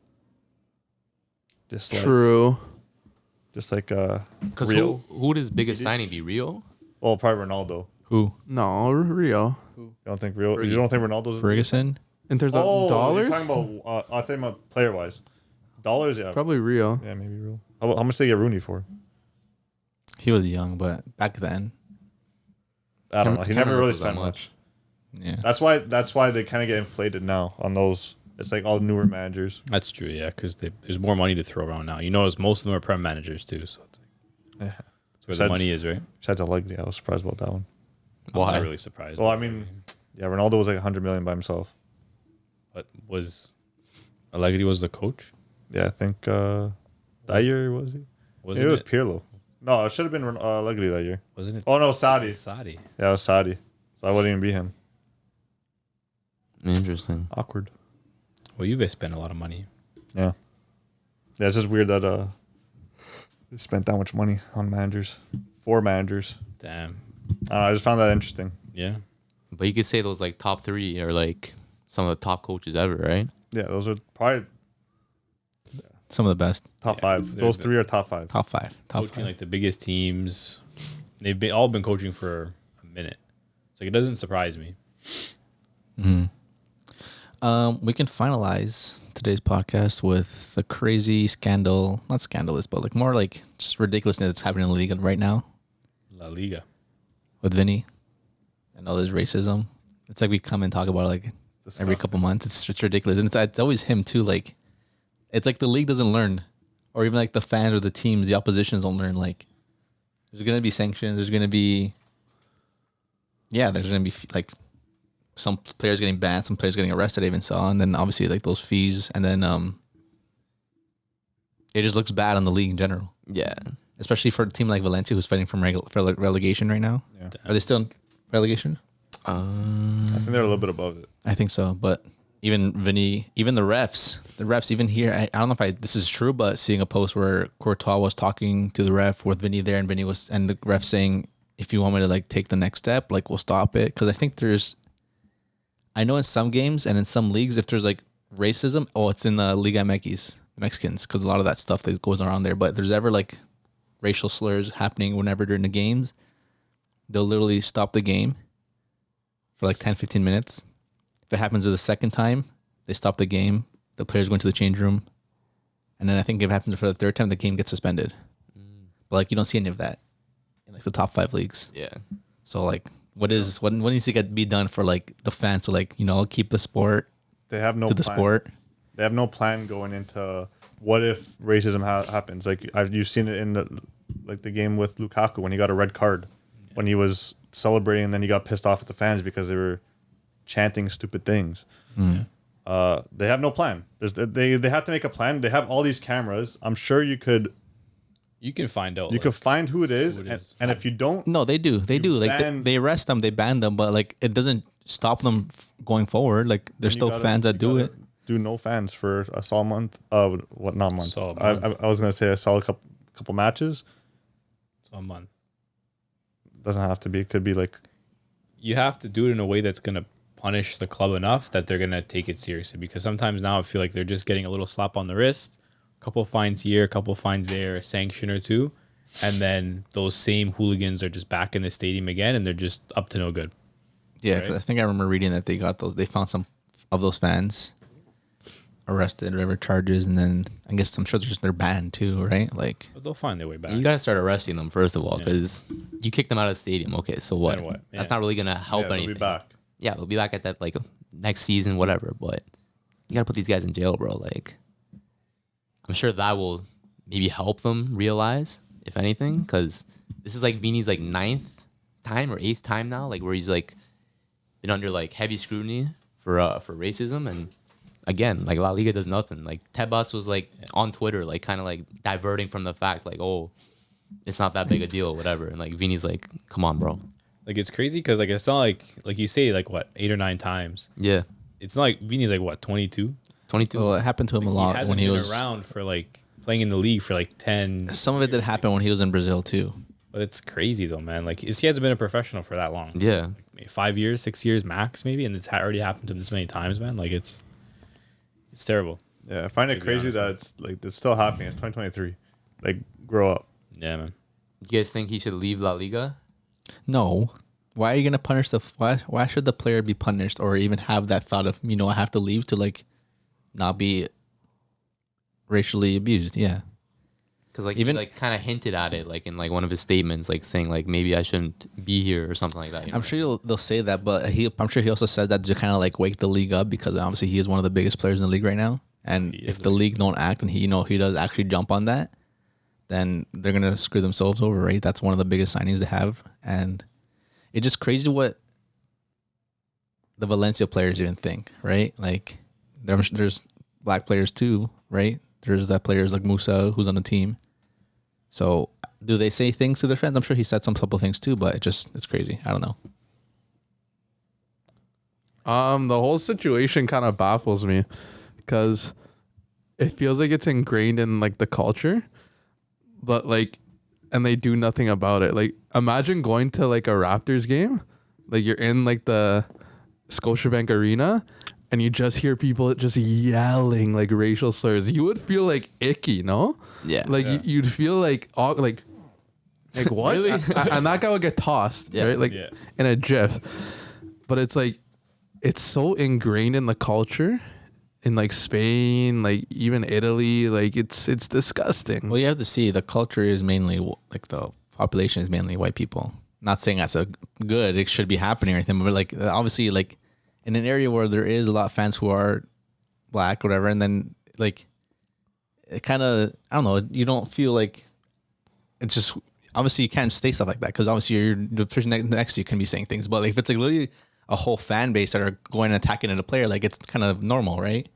Just like, True. just like Because Rio. who would his biggest signing be? Rio? Well, probably Ronaldo. Who? No, Rio. You don't think Rio? Fergie. You don't think Ronaldo's Ferguson. In terms of Oh, dollars, you're talking about. I think about player wise. Dollars, yeah, probably Rio. yeah, maybe real. How much did they get Rooney for? He was young, but back then, I don't know. He Can't never remember really if it was that spent much. yeah. That's why they kind of get inflated now on those. It's like all newer managers. That's true, yeah, because there's more money to throw around now. You notice most of them are prem managers too, so it's like, Yeah. that's where Besides- the money is, right? Besides Allegri, I was surprised about that one. I'm Why? not really surprised. Well, I mean, yeah, Ronaldo was like 100 million by himself. But was Allegri was the coach? Yeah, I think that year was he? Wasn't Maybe it was it? Pirlo. No, it should have been Allegri that year. Wasn't it? Oh no, Saudi. Saudi. Yeah, it was Saudi. So I wouldn't even be him. Interesting. Awkward. Well, Juve spent a lot of money. Yeah. Yeah, it's just weird that they spent that much money on managers. 4 managers. Damn. I just found that interesting. Yeah. But you could say those like top 3 are like some of the top coaches ever, right? Yeah, those are probably Some of the best. top Yeah, 5. they're Those the- 3 are top 5. Top 5. Top Coaching 5. like the biggest teams. They've all been coaching for a minute. So it doesn't surprise me. We can finalize today's podcast with a crazy scandal, not scandalous, but like more like just ridiculousness that's happening in the league right now La Liga. with Vinny and all this racism. It's like we come and talk about it like every couple months. It's ridiculous, and it's always him too. Like it's like the league doesn't learn, or even like the fans or the teams, the oppositions don't learn. Like there's gonna be sanctions. There's gonna be like some players getting banned, some players getting arrested. I even saw, and then obviously like those fees, and then it just looks bad on the league in general. Yeah. Especially for a team like Valencia, who's fighting from relegation right now. Yeah. Are they still in relegation? I think they're a little bit above it. I think so, but even Vinny, even the refs, even here, I don't know if this is true, but seeing a post where Courtois was talking to the ref with Vinny there, and the ref saying, if you want me to like take the next step, like we'll stop it. Because I think I know in some games and in some leagues, if there's like racism, it's in the Liga MX, Mexicans, because a lot of that stuff that goes around there. But if there's ever like racial slurs happening whenever during the games, they'll literally stop the game for like 10, 15 minutes. If it happens the second time, they stop the game. The players go into the change room. And then I think if it happens for the third time, the game gets suspended. But like you don't see any of that in like the top 5 leagues. Yeah. So like what needs to be done for like the fans to like, keep the sport They have no to the plan. sport? They have no plan going into what if racism happens. Like you've seen it in the game with Lukaku when he got a red card, when he was celebrating and then he got pissed off at the fans because they were chanting stupid things. They have no plan. They have to make a plan. They have all these cameras. I'm sure you could find out. you could find who it is, who it is. and if you don't, No, they do. They do. Like they arrest them, they ban them, but like it doesn't stop them going forward. Like there's you still gotta- fans that you do gotta it. Do no fans for a solid month. Not month. Solid I month. was gonna say a solid couple matches. A month. Doesn't have to be. It could be like You have to do it in a way that's going to punish the club enough that they're going to take it seriously. Because sometimes now I feel like they're just getting a little slap on the wrist, a couple fines here, a couple fines there, a sanction or two, and then those same hooligans are just back in the stadium again, and they're just up to no good. Yeah, Right. 'cause I think I remember reading that they found some of those fans arrested, whatever charges, and then I guess I'm sure they're banned too, right? Like But they'll find their way back. You gotta start arresting them first of all, because you kicked them out of the stadium. Okay, so what? Then what? That's Yeah. not really gonna help they'll anything. be back. Yeah, they'll be back at that like next season, whatever. But you gotta put these guys in jail, bro. Like, I'm sure that will maybe help them realize, if anything, because this is like Vini's like 9th time or 8th time now, like where he's like been under like heavy scrutiny for racism, and again, like La Liga does nothing. Like Tebas was like on Twitter, like kind of like diverting from the fact, like, oh, it's not that big a deal, whatever. And like Vini's like, come on, bro. Like it's crazy because like it's not like you say like what 8 or 9 times. Yeah, It's not like Vini's like what 22. 22. well, it happened to him a He lot hasn't when he been was around for like playing in the league for like 10. Some of it did happen when he was in Brazil too. But it's crazy though, man. Like he hasn't been a professional for that long. Yeah, Maybe 5 years, 6 years max, maybe, and it's already happened to him this many times, man. Like it's terrible. Yeah, I find it To be crazy honest, that it's still happening. It's 2023. Like, grow up. Yeah, man. you guys think he should leave La Liga? No. Why are you gonna punish why should the player be punished or even have that thought of, I have to leave to like not be racially abused? Yeah. Because like Even- he like kind of hinted at it, like in like one of his statements, like saying like maybe I shouldn't be here or something like that. You know? I'm sure they'll say that, but I'm sure he also said that to kind of like wake the league up because obviously he is one of the biggest players in the league right now. And if the league don't act and he does actually jump on that, then they're gonna screw themselves over, right? That's one of the biggest signings they have, and it's just crazy what the Valencia players even think, right? Like there's black players too, right? There's that players like Musa who's on the team. So do they say things to their friends? I'm sure he said some couple things too, but it's crazy. I don't know. The whole situation kind of baffles me because it feels like it's ingrained in like the culture, but like, and they do nothing about it. Like, imagine going to like a Raptors game, like you're in like the Scotiabank Arena, and you just hear people just yelling like racial slurs. You would feel like icky, no? Yeah. Like you'd feel like like what? Really? And that guy would get tossed, Yeah. right? Like Yeah. in a jiff. But it's like it's so ingrained in the culture in like Spain, like even Italy, like it's disgusting. Well, you have to see the culture is mainly like the population is mainly white people. Not saying that's a good. It should be happening or anything, but like obviously, like in an area where there is a lot of fans who are black, or whatever, and then like it kind of, I don't know. You don't feel like it's just obviously you can't say stuff like that because obviously the person next to you can be saying things, but like if it's like literally a whole fan base that are going and attacking at a player, like it's kind of normal, right?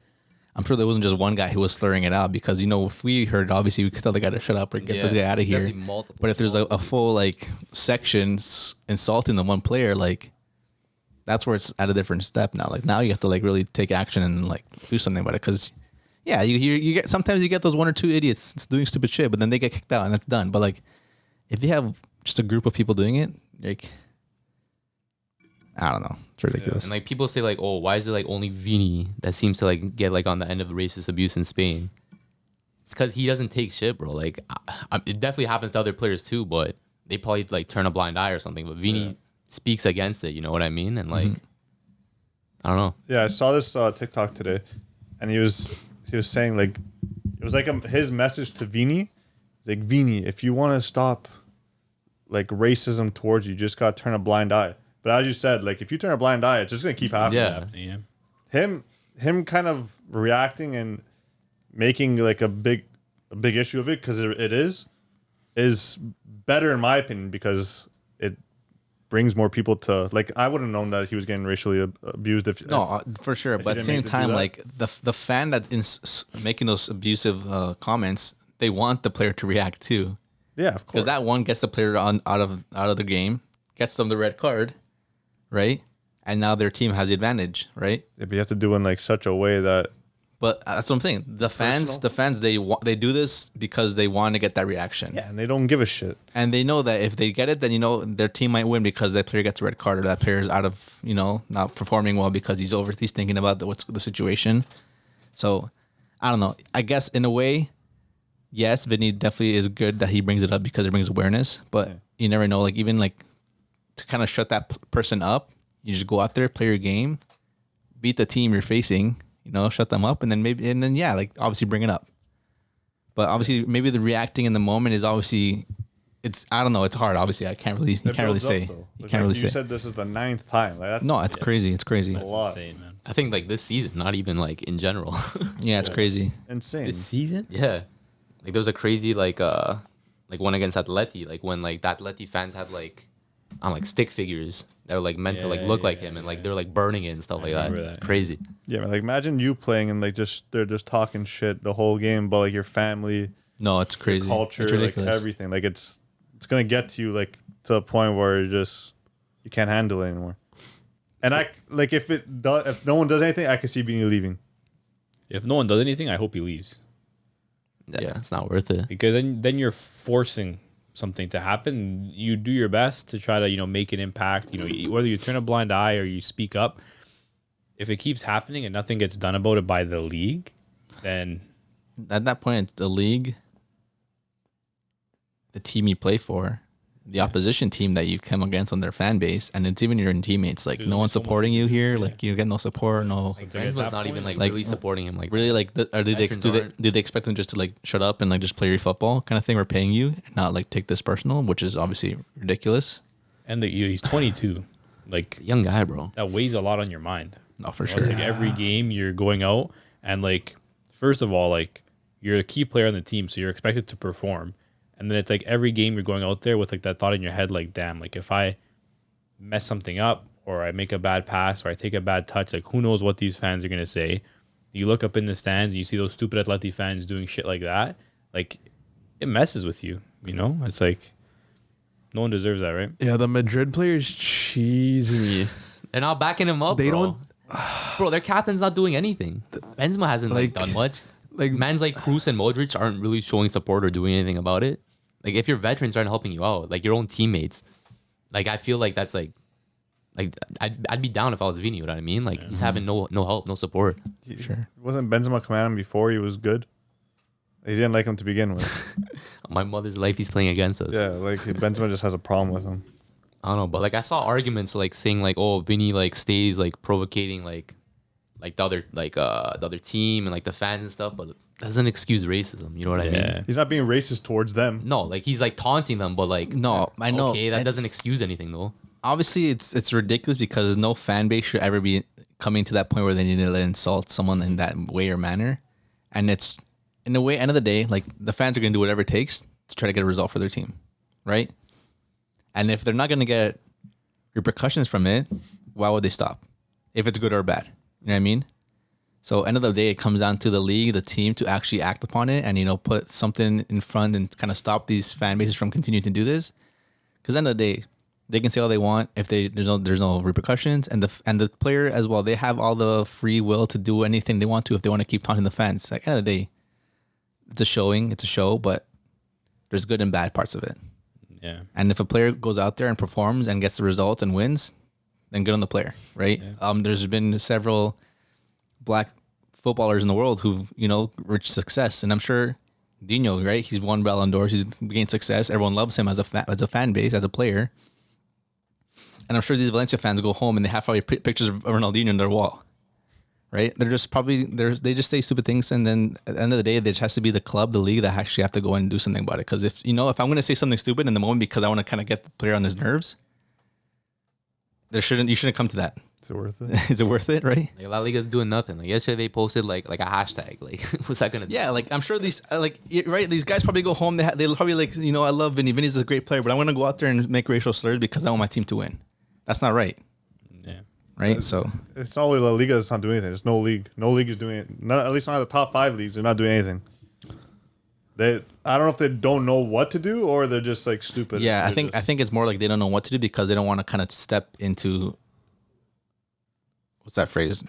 I'm sure there wasn't just one guy who was slurring it out because, you know, if we heard, obviously we could tell the guy to shut up or get this guy out of here. definitely multiple- But if there's a full like section insulting the one player, like that's where it's at a different step now. Like now you have to like really take action and like do something about it because, yeah, you get sometimes you get those one or two idiots doing stupid shit, but then they get kicked out and it's done. But like if you have just a group of people doing it, like I don't know. It's ridiculous. And like people say like, oh, why is it like only Vini that seems to like get like on the end of racist abuse in Spain? It's because he doesn't take shit, bro. Like it definitely happens to other players too, but they probably like turn a blind eye or something. But Vini speaks against it. You know what I mean? And like, I don't know. Yeah, I saw this TikTok today, and he was saying like, it was like his message to Vini. It's like, Vini, if you want to stop like racism towards you, just gotta turn a blind eye. But as you said, like if you turn a blind eye, it's just gonna keep happening. Yeah. Yeah. Him kind of reacting and making like a big issue of it because it is better in my opinion because it brings more people to like. I wouldn't have known that he was getting racially abused if For sure. if But at the you didn't same make to do time, that. like the fan that is making those abusive comments, they want the player to react too, yeah, of course. because that one gets the player out of the game, gets them the red card, right? And now their team has the advantage, right? Yeah, but you have to do it in like such a way that But that's what I'm saying. The fans, they do this because they want to get that reaction. and they don't give a shit. And they know that if they get it, then, you know, their team might win because that player gets a red card or that player is out of, you know, not performing well because he's thinking about what's the situation. So, I don't know. I guess in a way, yes, Vinny definitely is good that he brings it up because it brings awareness. But you never know. Like, even like to kind of shut that person up, you just go out there, play your game, beat the team you're facing, you know, shut them up, and then like obviously bring it up. But obviously, maybe the reacting in the moment is obviously, I don't know, it's hard. Obviously, you can't really say. You can't really say. You said this is the 9th time. Like that's No, it's crazy. It's crazy. a lot. Insane, man. I think like this season, not even like in general. Yeah, it's crazy. Insane. This season? Yeah, like there was a crazy like one against Atleti, like when like the Atleti fans had like on like stick figures that are like meant to like look like him, and like they're like burning it and stuff like remember that. that. Crazy. Yeah, like imagine you playing and like they're just talking shit the whole game about like your family, No, it's crazy. culture, It's like ridiculous. everything. Like it's gonna get to you like to a point where you can't handle it anymore. And I like if no one does anything, I can see Vini leaving. If no one does anything, I hope he leaves. Yeah, it's not worth it. Because then you're forcing something to happen. You do your best to try to, you know, make an impact. You know, whether you turn a blind eye or you speak up. If it keeps happening and nothing gets done about it by the league, then At that point, it's the league, the team you play for, the opposition team that you come against on their fan base, and it's even your own teammates. Like, There's no only one's so much supporting you you can do, here. yeah. Like, you get no support. No, Like Like, at Benzema's that not even point, like like- really supporting him. Like really, like, Veterans aren't. do they expect them just to like shut up and like just play your football kind of thing? We're paying you, and not like take this personal, which is obviously ridiculous. and he's 22. Like young guy, bro. that weighs a lot on your mind. No, for You know, sure. It's like every game you're going out and like first of all, like you're a key player on the team, so you're expected to perform. And then it's like every game you're going out there with like that thought in your head, like, damn, like if I mess something up or I make a bad pass or I take a bad touch, like who knows what these fans are gonna say. You look up in the stands and you see those stupid Atleti fans doing shit like that, like it messes with you, you know? It's like no one deserves that, right? Yeah, the Madrid players cheesing me. They're not backing him up. They bro. don't- Bro, their captain's not doing anything. Benzema hasn't like Like- done much. like- Mans like Kroos and Modric aren't really showing support or doing anything about it. Like if your veterans aren't helping you out, like your own teammates, like I feel like that's like I'd be down if I was Vini. You know what I mean? Like he's having no help, no support. Sure. Wasn't Benzema coming at him before he was good? He didn't like him to begin with. My mother's life, he's playing against us. Yeah, like Benzema just has a problem with him. I don't know, but like I saw arguments like saying like, oh, Vinny like stays like provocating like the other team and like the fans and stuff, but that doesn't excuse racism. You know what I mean? He's not being racist towards them. No, like he's like taunting them, but like No, I know. Okay, that And doesn't excuse anything though. obviously, it's ridiculous because no fan base should ever be coming to that point where they need to insult someone in that way or manner. And it's in a way, end of the day, like the fans are gonna do whatever it takes to try to get a result for their team, right? And if they're not gonna get repercussions from it, why would they stop? If it's good or bad, you know what I mean? So end of the day, it comes down to the league, the team to actually act upon it and, put something in front and kind of stop these fan bases from continuing to do this. Because end of the day, they can say all they want if there's no repercussions, and the player as well, they have all the free will to do anything they want to if they want to keep taunting the fans. Like end of the day, it's a show, but there's good and bad parts of it. Yeah. And if a player goes out there and performs and gets the results and wins, then good on the player, right? Yeah. There's been several black footballers in the world who've, reached success. And I'm sure Dino, right? He's won Ballon d'Ors. He's gained success. Everyone loves him as a fan base, as a player. And I'm sure these Valencia fans go home and they have probably pictures of Ronaldinho on their wall, right? They're just they just say stupid things. And then at the end of the day, there just has to be the club, the league that actually have to go in and do something about it. Because if I'm going to say something stupid in the moment because I want to kind of get the player on his nerves, you shouldn't come to that. Is it worth it? Is it worth it, right? Like La Liga's doing nothing. Like yesterday they posted like a hashtag. Like what's that gonna do? Yeah, like I'm sure these right. These guys probably go home. They'll probably I love Vinny. Vinny's a great player, but I want to go out there and make racial slurs because I want my team to win. That's not right. Yeah. Right. So It's not only La Liga that's not doing anything. There's no league. No league is doing it. Not, at least not the top 5 leagues. They're not doing anything. I don't know if they don't know what to do or they're just like stupid. yeah, I They're think it's more like they don't know what to do because they don't want to kind of step into what's that phrase?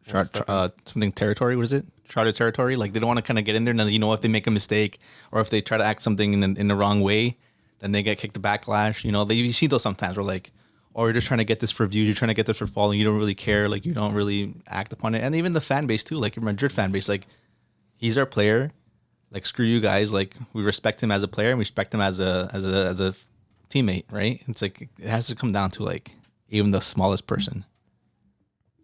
Something territory. What is it? Charter territory. Like they don't want to kind of get in there. And if they make a mistake or if they try to act something in the wrong way, then they get kicked to backlash. You see those sometimes where like, or you're just trying to get this for views, you're trying to get this for following, you don't really care, like you don't really act upon it. And even the fan base too, like your Madrid fan base, like he's our player, like screw you guys, like we respect him as a player and we respect him as a teammate, right? It's like it has to come down to like even the smallest person.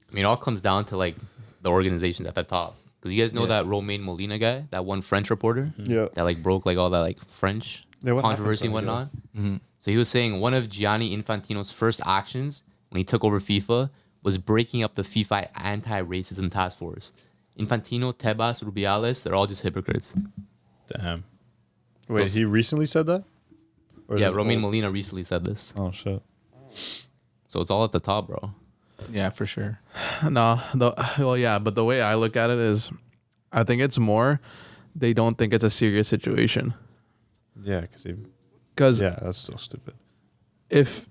I mean, it all comes down to like the organizations at the top. Because you guys know that Romain Molina guy, that one French reporter, Yeah. that like broke like all that like French what controversy and happened to him? whatnot. So he was saying one of Gianni Infantino's first actions when he took over FIFA was breaking up the FIFA anti-racism task force. Infantino, Tebas, Rubiales, they're all just hypocrites. Damn. Wait, So- he recently said that? Or is Yeah, it Romain old? Molina recently said this. Oh shit. So it's all at the top, bro. Yeah, for sure. No, but the way I look at it is, I think it's more they don't think it's a serious situation. Yeah, Because that's so stupid. if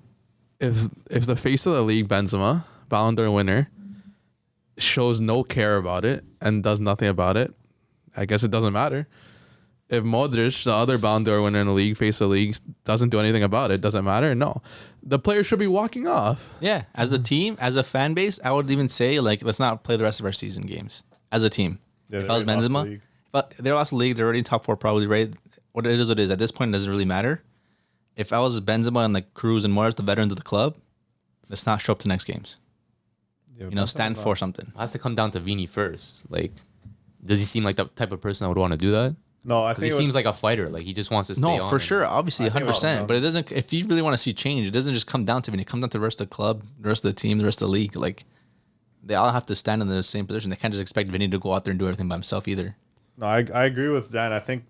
the face of the league, Benzema, Ballon d'Or winner, shows no care about it and does nothing about it, I guess it doesn't matter. If Modric, the other Ballon d'Or winner in the league, face of the league, doesn't do anything about it, doesn't matter. No, the player should be walking off. Yeah, as a team, as a fan base, I would even say like let's not play the rest of our season games as a team. Yeah, if they I was already lost the Benzema, league. but they lost the league, they're already in top 4 probably, right? What it is, what it is. At this point, it doesn't really matter. If I was Benzema and like Cruz and Morris, the veterans of the club, let's not show up to next games. Yeah, Stand for something. It has to come down to Vini first. Like, does he seem like the type of person that would want to do that? No, I Because he think seems like a fighter. Like he just wants to stay No, on. for and- sure, obviously, I think 100%. it's- But it doesn't. If you really want to see change, it doesn't just come down to Vini. It comes down to the rest of the club, the rest of the team, the rest of the league. Like they all have to stand in the same position. They can't just expect Vini to go out there and do everything by himself either. No, I agree with Dan. I think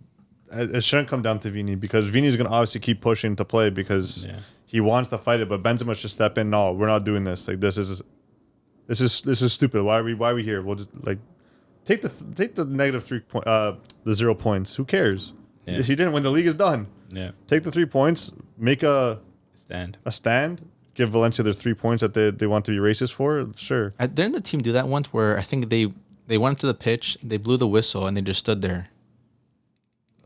it shouldn't come down to Vini because Vini's going to obviously keep pushing to play because he wants to fight it. But Benzema should step in. No, we're not doing this. Like this is stupid. Why are we here? We'll just like take the negative 3 point the 0 points. Who cares? Yeah. If he didn't win, the league is done. Yeah. Take the 3 points. Make a Stand. stand. Give Valencia their 3 points that they want to be racist for. Sure. Didn't the team do that once where I think they went to the pitch, they blew the whistle, and they just stood there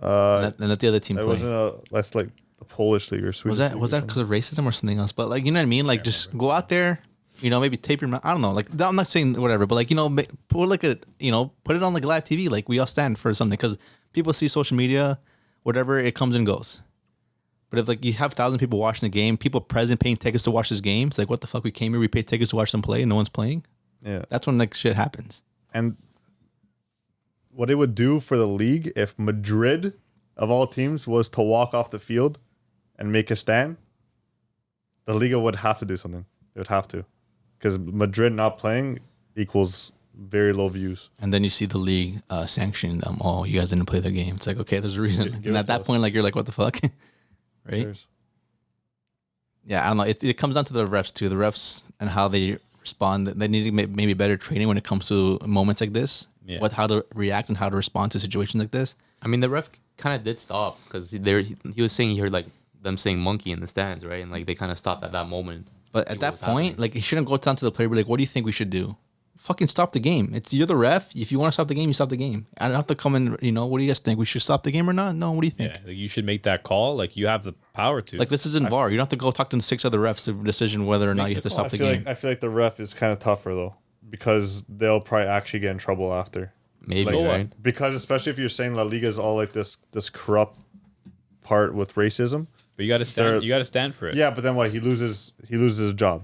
and let the other team It play? wasn't that's like the Polish league or Swedish. Was that because of racism or something else? But like you know what I mean? Like just go out there, maybe tape your mouth. I don't know. Like I'm not saying whatever, but like put like put it on like live TV. Like we all stand for something because people see social media, whatever it comes and goes. But if like you have 1,000 people watching the game, people present paying tickets to watch this game, it's like, what the fuck? We came here, we paid tickets to watch them play, and no one's playing. Yeah. That's when like shit happens. And what it would do for the league if Madrid, of all teams, was to walk off the field and make a stand, the Liga would have to do something. They would have to. Because Madrid not playing equals very low views. And then you see the league sanctioning them. Oh, you guys didn't play the game. It's like, okay, there's a reason. Give And it at to that us. point, like you're like, what the fuck? Right? Cheers. Yeah, I don't know. It comes down to the refs too. The refs and how they respond. They need to maybe better training when it comes to moments like this. Yeah. How to react and how to respond to situations like this. I mean, the ref kind of did stop because he was saying he heard like them saying monkey in the stands, right? And like they kind of stopped at that moment. But See at what that was point, happening. like, you shouldn't go down to the player. Be like, what do you think we should do? Fucking stop the game. You're the ref. If you want to stop the game, you stop the game. I don't have to come in. What do you guys think? We should stop the game or not? No. What do you think? Yeah, like you should make that call. Like you have the power to. Like, this isn't VAR. You don't have to go talk to the 6 other refs to decision whether or not you have to stop the game. I feel like the ref is kind of tougher though, because they'll probably actually get in trouble after. Maybe, Like, right? because especially if you're saying La Liga is all like this corrupt part with racism. but you got to stand. they're- You got to stand for it. Yeah, but then what? He loses his job.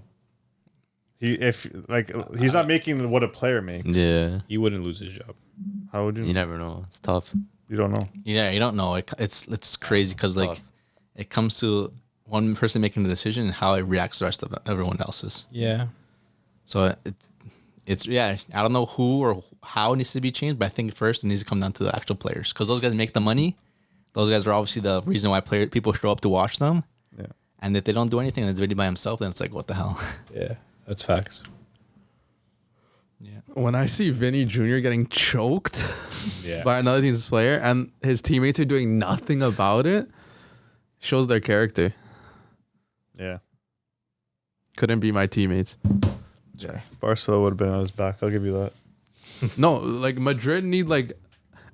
He's not making what a player makes. Yeah. He wouldn't lose his job. How would you? You never know. It's tough. You don't know. Yeah, you don't know. It's crazy because, like, it comes to one person making the decision and how it reacts to the rest of everyone else's. Yeah. So it's I don't know who or how it needs to be changed, but I think first it needs to come down to the actual players because those guys make the money. Those guys are obviously the reason why people show up to watch them. Yeah. And if they don't do anything and it's really by himself, then it's like, what the hell? Yeah. That's facts. Yeah. When I see Vini Jr. getting choked Yeah. by another team's player and his teammates are doing nothing about it, shows their character. Yeah. Couldn't be my teammates. Yeah. Barcelona would have been on his back. I'll give you that. No, like Madrid need like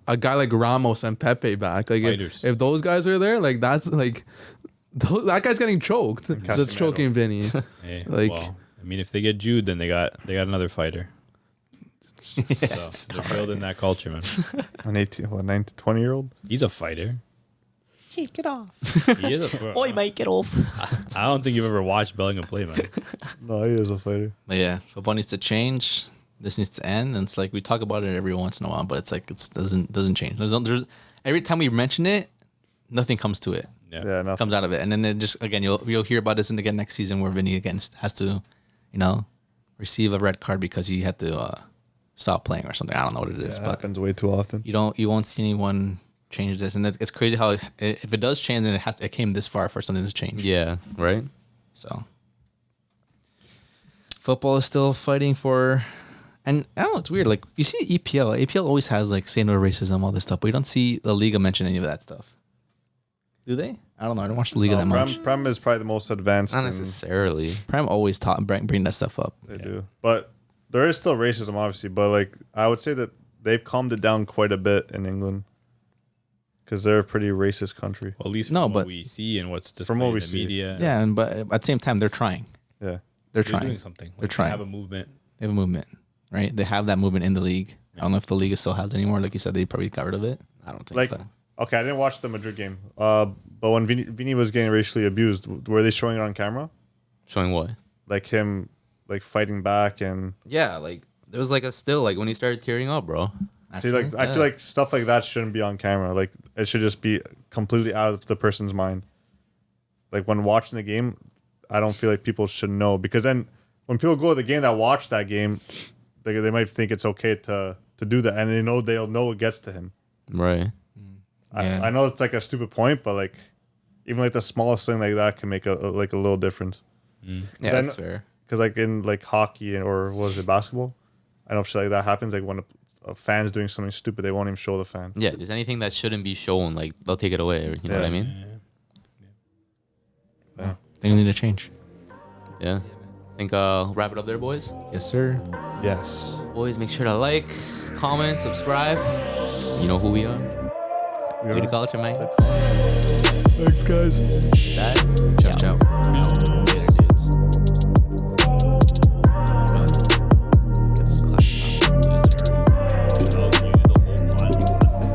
a guy like Ramos and Pepe back. Like Fighters. if those guys are there, like that's like that guy's getting choked. That's Casemiro. choking Vinny. Hey, Like- well, I mean, if they get Jude, then they got another fighter. So they're building that culture, man. An 20-year-old? He's a fighter. Get off. He is a, Oi, mate, get off. I don't think you've ever watched Bellingham play, man. No, he is a fighter. But yeah, football needs to change. This needs to end. And it's like we talk about it every once in a while, but it's like it doesn't change. There's every time we mention it, nothing comes to it. Yeah. Yeah, nothing. Comes out of it, and then it just again you'll hear about this again next season where Vinny again has to, receive a red card because he had to stop playing or something. I don't know what it is, It but happens way too often. you won't see anyone change this, and it's crazy how if it does change, then it came this far for something to change. Yeah. Right. So football is still fighting for, and I don't know, it's weird. Like you see EPL. EPL always has like say no to racism, all this stuff, but you don't see the Liga mention any of that stuff. Do they? I don't know. I don't watch the Liga that much. Prem is probably the most advanced. Not in- necessarily. Prem always bring that stuff up. They do. But there is still racism, obviously. But like, I would say that they've calmed it down quite a bit in England because they're a pretty racist country. Well, at least No, from but- what we see and what's displayed From what in we the see. media. Yeah, but at the same time, they're trying. Yeah. They're They're trying. doing something. They're They trying. have a movement. They have a movement, right? They have that movement in the league. I don't know if the Liga still has it anymore. Like you said, they probably got rid of it. I don't think Like, so. okay, I didn't watch the Madrid game. But when Vini was getting racially abused, were they showing it on camera? Showing what? Like him, like fighting back and Yeah, like there was like a still like when he started tearing up, bro. see, like I feel like stuff like that shouldn't be on camera. Like it should just be completely out of the person's mind. Like when watching the game, I don't feel like people should know because then when people go to the game that watch that game, they might think it's okay to do that, and they'll know it gets to him. Right. Yeah. I know it's like a stupid point, but like even like the smallest thing like that can make a little difference. Yeah, I that's know- fair. Because like in like hockey or what was it, basketball? I know if shit like that happens, like when a fan's doing something stupid, they won't even show the fan. Yeah, there's anything that shouldn't be shown, like they'll take it away. You know what I Yeah. mean? Things need to change. Yeah. Think wrap it up there, boys. Yes, sir. Yes. Boys, make sure to like, comment, subscribe. You know who we are. Footy Culture, man. Thanks, guys. That. Ciao.